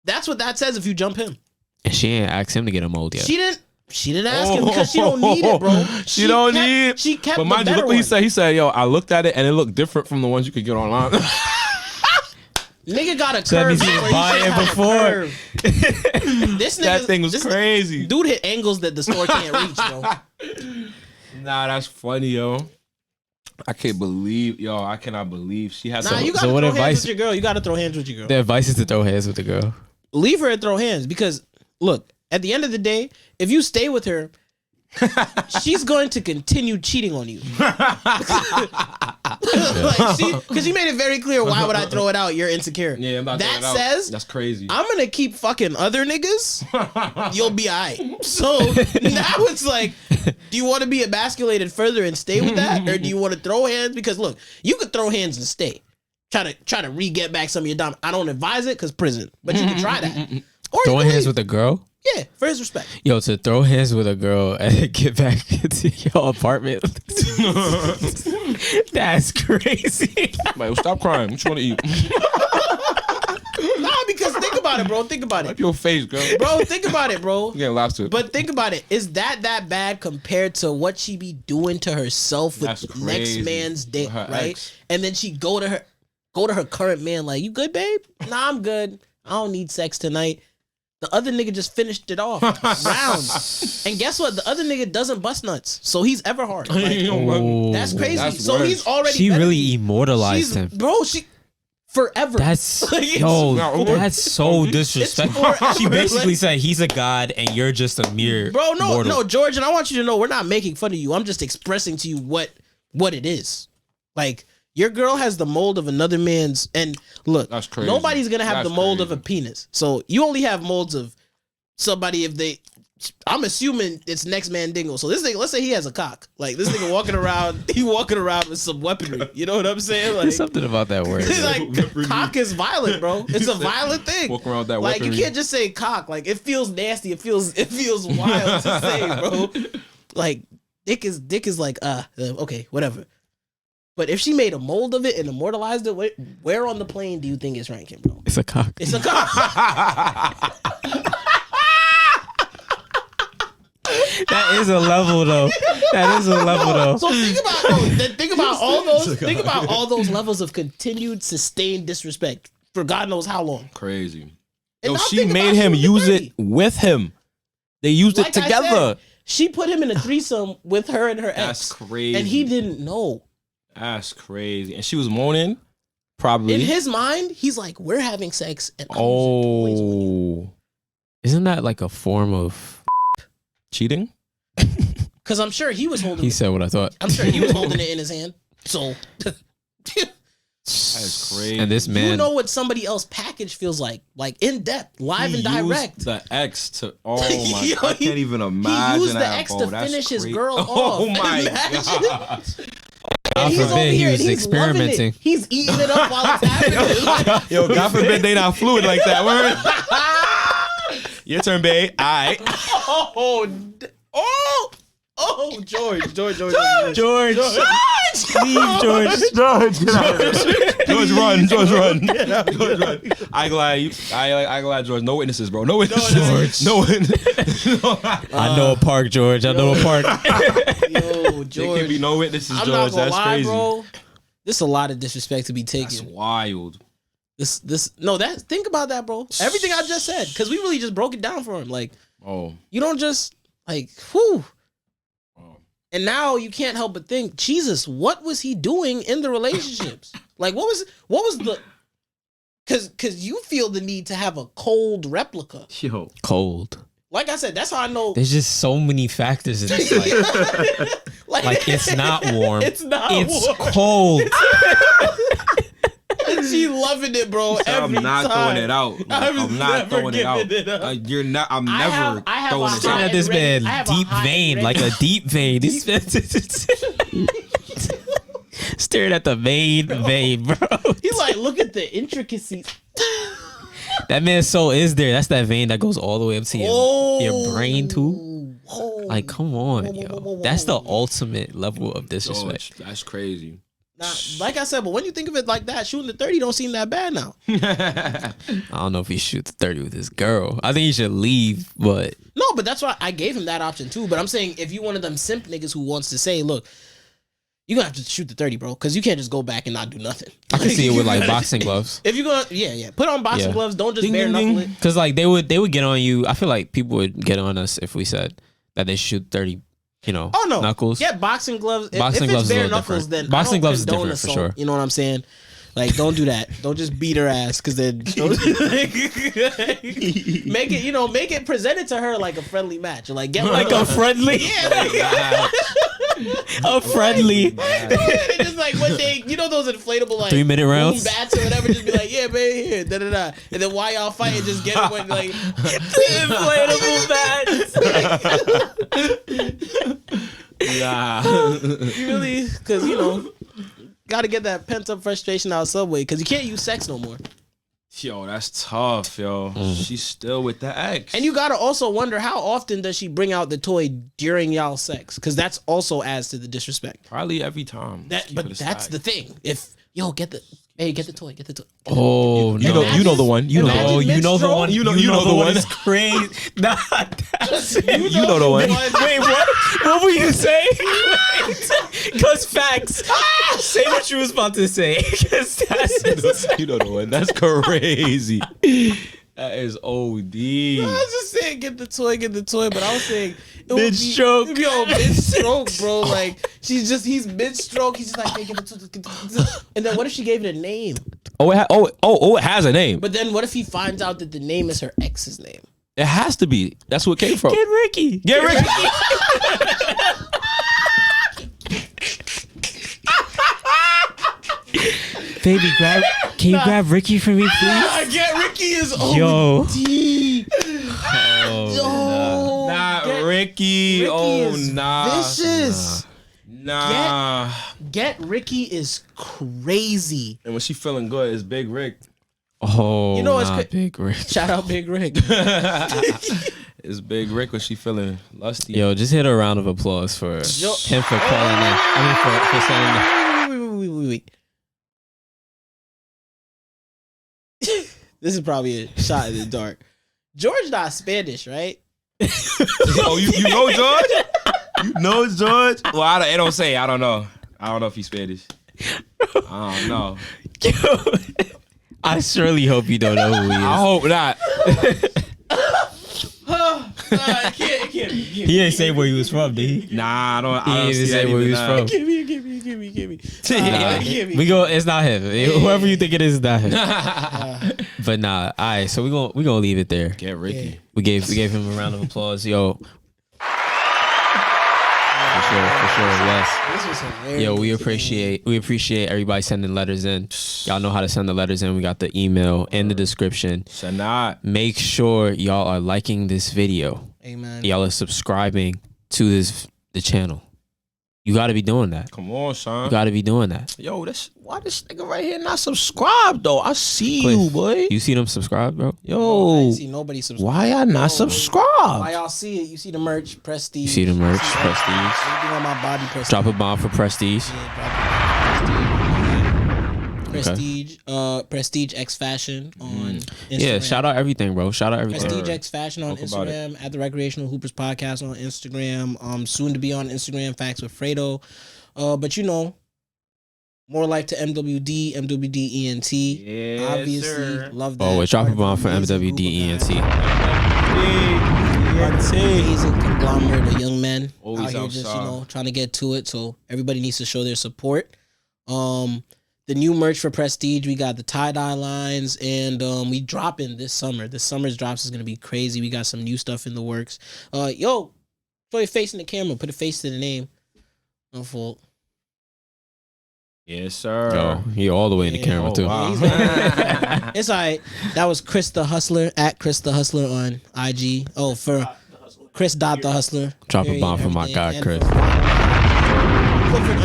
That's what that says if you jump him. And she ain't asked him to get a mold yet. She didn't ask him because she don't need it, bro. She don't need it. She kept But mind you, look what he said. He said, yo, I looked at it and it looked different from the ones you could get online. Nigga got a curve. So that means he was buying before. This nigga, That thing was crazy. Dude hit angles that the store can't reach, bro. Nah, that's funny, yo. I cannot believe she has. Nah, you gotta throw hands with your girl. You gotta throw hands with your girl. The advice is to throw hands with the girl. Leave her and throw hands because look, at the end of the day, if you stay with her, she's going to continue cheating on you. Because she made it very clear. Why would I throw it out? You're insecure. Yeah, I'm not that throwing it out. says That's crazy. I'm gonna keep fucking other niggas. You'll be alright. So now it's like, do you want to be emasculated further and stay with that, or do you want to throw hands? Because look, you could throw hands and stay. Try to re-get back some of your dime. I don't advise it because prison, but you can try that. Or Throwing hands with a girl? Yeah, for his respect. Yo, to throw hands with a girl and get back into your apartment. That's crazy. Like, stop crying. What you want to eat? Nah, because think about it, bro. Think about it. Wipe your face, girl. Bro, think about it, bro. You getting lobster. But think about it. Is that bad compared to what she be doing to herself with the next man's dick, right? Ex. And And then she go to her current man like, you good, babe? Nah, I'm good. I don't need sex tonight. The other nigga just finished it off. Rounds. And guess what? The other nigga doesn't bust nuts. So he's ever hard. Like, that's crazy. That's so worse. he's already She better really than- immortalized him. Bro, she forever. That's It's that's so disrespectful. forever. She basically Like- said he's a god and you're just a mere Bro, mortal. no, George, and I want you to know we're not making fun of you. I'm just expressing to you what it is. Like, your girl has the mold of another man's, and look, That's crazy. nobody's gonna have That's the mold of crazy. a penis. So you only have molds of somebody if they. I'm assuming it's next man dingo. So this nigga, let's say he has a cock. Like this nigga walking around with some weaponry. You know what I'm saying? Like There's something about that word. like cock is violent, bro. It's a violent thing. Walking around with that like weaponry. you can't just say cock. Like it feels nasty. It feels wild to say, bro. Like dick is like okay, whatever. But if she made a mold of it and immortalized it, where on the plane do you think it's ranking, bro? It's a cock. It's a cock. That is a level though. That is a level though. So think about all those levels of continued sustained disrespect for God knows how long. Crazy. And Yo, now she think made about him she was use it 30. with him. They used Like it I together. said, she put him in a threesome with her and her That's ex. crazy. And he didn't know. That's crazy. And she was moaning, probably. In his mind, he's like, we're having sex and I'm using toys on you. Oh, Isn't that like a form of cheating? Because I'm sure he was holding he it. said what I thought. I'm sure he was holding it in his hand. So That's crazy. And this man you know what somebody else package feels like in depth, live and direct. Used the ex to. Oh my! Yo, I can't even imagine. He used the that, ex bro. to That's finish his crazy. girl off. Oh my Imagine. god! And he's forbid over he here was and he's loving experimenting. it. He's eating it up while it's happening. Yo, God forbid they not fluid like that. Word. Your turn, babe. All right. Oh, George. George. Leave George. George, run. George, run. George, run. I glad George. No witnesses, bro. No witnesses. No witnesses. I know a park, George. I know a park. Yo, George. There can be no witnesses, I'm George. not gonna That's lie, crazy. bro. This is a lot of disrespect to be taken. That's wild. Think about that, bro. Everything I just said, because we really just broke it down for him. Like, Oh. you don't just like, whew. Oh. And now you can't help but think, Jesus, what was he doing in the relationships? Like, what was the? Because you feel the need to have a cold replica. Yo. Cold. Like I said, that's how I know. There's just so many factors in this life. Like it's not warm. It's not It's warm. cold. She loving it, bro. I'm not throwing it out. Like, I'm not throwing it out. You're not. I'm never throwing it Staring out. at this man, deep vein, like a deep vein. This man staring at the vein, bro. He's like, look at the intricacies. That man's soul is there. That's that vein that goes all the way up to your brain too. Like, come on, yo. That's the ultimate level of disrespect. That's crazy. Now, like I said, but when you think of it like that, shooting the 30 don't seem that bad now. I don't know if he shoot the 30 with his girl. I think he should leave, but no, but that's why I gave him that option too. But I'm saying if you one of them simp niggas who wants to say, look, you're gonna have to shoot the 30, bro, because you can't just go back and not do nothing. I can see it with like boxing gloves. If you're gonna, put on boxing gloves. Don't just bare knuckle it. Because like they would get on you. I feel like people would get on us if we said that they shoot 30. Knuckles. Get boxing gloves. Boxing if gloves it's bare knuckles, different. then boxing I don't gloves is condone different assault, for sure. You know what I'm saying? Like, don't do that. Don't just beat her ass, because then make it, make it presented to her like a friendly match. Like, get like a friendly, a friendly. Just like one day, those inflatable like 3-minute rounds, bats or whatever. Just be like, yeah, man, here, da da da, and then while y'all fighting, just get it when like inflatable bats. Yeah, you really, because got to get that pent up frustration out of Subway, because you can't use sex no more. Yo, that's tough, yo. She's still with the ex. And you got to also wonder, how often does she bring out the toy during y'all sex? Because that's also adds to the disrespect. Probably every time. But that's the thing. If, get the toy. Oh, you know the one. You know the one. You know the one. It's crazy. Nah, you know the one. Wait, what? What were you saying? Because facts. Say what you was about to say. You know the one. That's crazy. That is OD. I was just saying, get the toy, but I was saying mid-stroke. Mid-stroke, bro. Like, he's mid-stroke. He's just like, hey, get the toy. And then what if she gave it a name? It has a name. But then what if he finds out that the name is her ex's name? It has to be. That's where it came from. Get Ricky. Get Ricky. Baby, can you grab Ricky for me, please? Get Ricky is OD. Yo. Nah, Ricky. Vicious. Nah. Get Ricky is crazy. And when she feeling good, it's Big Rick. Oh, it's Big Rick. Shout out Big Rick. It's Big Rick when she feeling lusty. Yo, just hit a round of applause for him for calling in. I mean, for saying that. Wait. This is probably a shot in the dark. George not Spanish, right? Oh, you know George? You know George? Well, it don't say. I don't know. I don't know if he's Spanish. I don't know. Yo, I surely hope you don't know who he is. I hope not. It can't be. He didn't say where he was from, did he? Nah, I don't He didn't say where he was from. Give me. We go. It's not him. Whoever you think it is not him. But nah. All right. So we gonna leave it there. Get Ricky. Yeah. We gave him a round of applause. Yo. For sure. Yes. This was hilarious. Yo, we appreciate everybody sending letters in. Y'all know how to send the letters in. We got the email in the description. Shoutout. Make sure y'all are liking this video. Amen. Y'all are subscribing to the channel. You got to be doing that. Come on, son. You got to be doing that. Yo, why this nigga right here not subscribed though? I see Cliff, you, boy. You see them subscribe, bro? I Yo, ain't see nobody subscribe. why I not subscribed? Why y'all see it? You see the merch, Prestige. You see the merch, Everything Prestige. on my body, Prestige. Drop a bomb for Prestige. Prestige. Prestige X Fashion on Instagram. Yeah, shout out everything, bro. Shout out everything. Prestige X Fashion on Talk about Instagram, at the Recreational Hoopers Podcast on Instagram. Soon to be on Instagram, Facts with Fredo. But more life to MWD, MWDENT. Yes, Obviously, sir. love that. Oh, wait, drop a Part of bomb the for amazing group of MWDENT. guys. Amazing conglomerate of young men Always out here outside. just, trying to get to it. So everybody needs to show their support. The new merch for Prestige, we got the tie-dye lines, and we dropping this summer. This summer's drops is going to be crazy. We got some new stuff in the works. Show your face in the camera. Put a face to the name. No fault. Yes, sir. Yo, he all the way in the camera too. Wow. It's all right. That was Chris the Hustler at Chris the Hustler on IG. Oh, for Chris Dot the Hustler. Drop a bomb for my guy, Chris. Clifford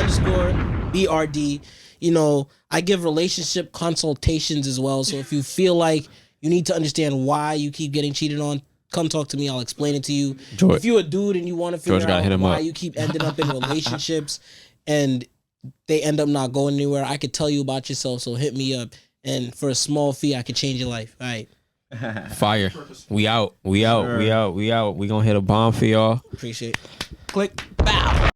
_BRD. You know, I give relationship consultations as well. So if you feel like you need to understand why you keep getting cheated on, come talk to me. I'll explain it to you. George, if you're a dude and you want to figure out why you keep ending up in relationships and they end up not going anywhere, I could tell you about yourself. So hit me up. And for a small fee, I could change your life. All right. Fire. We out. We out. We out. We out. We gonna hit a bomb for y'all. Appreciate it. Click. Bow.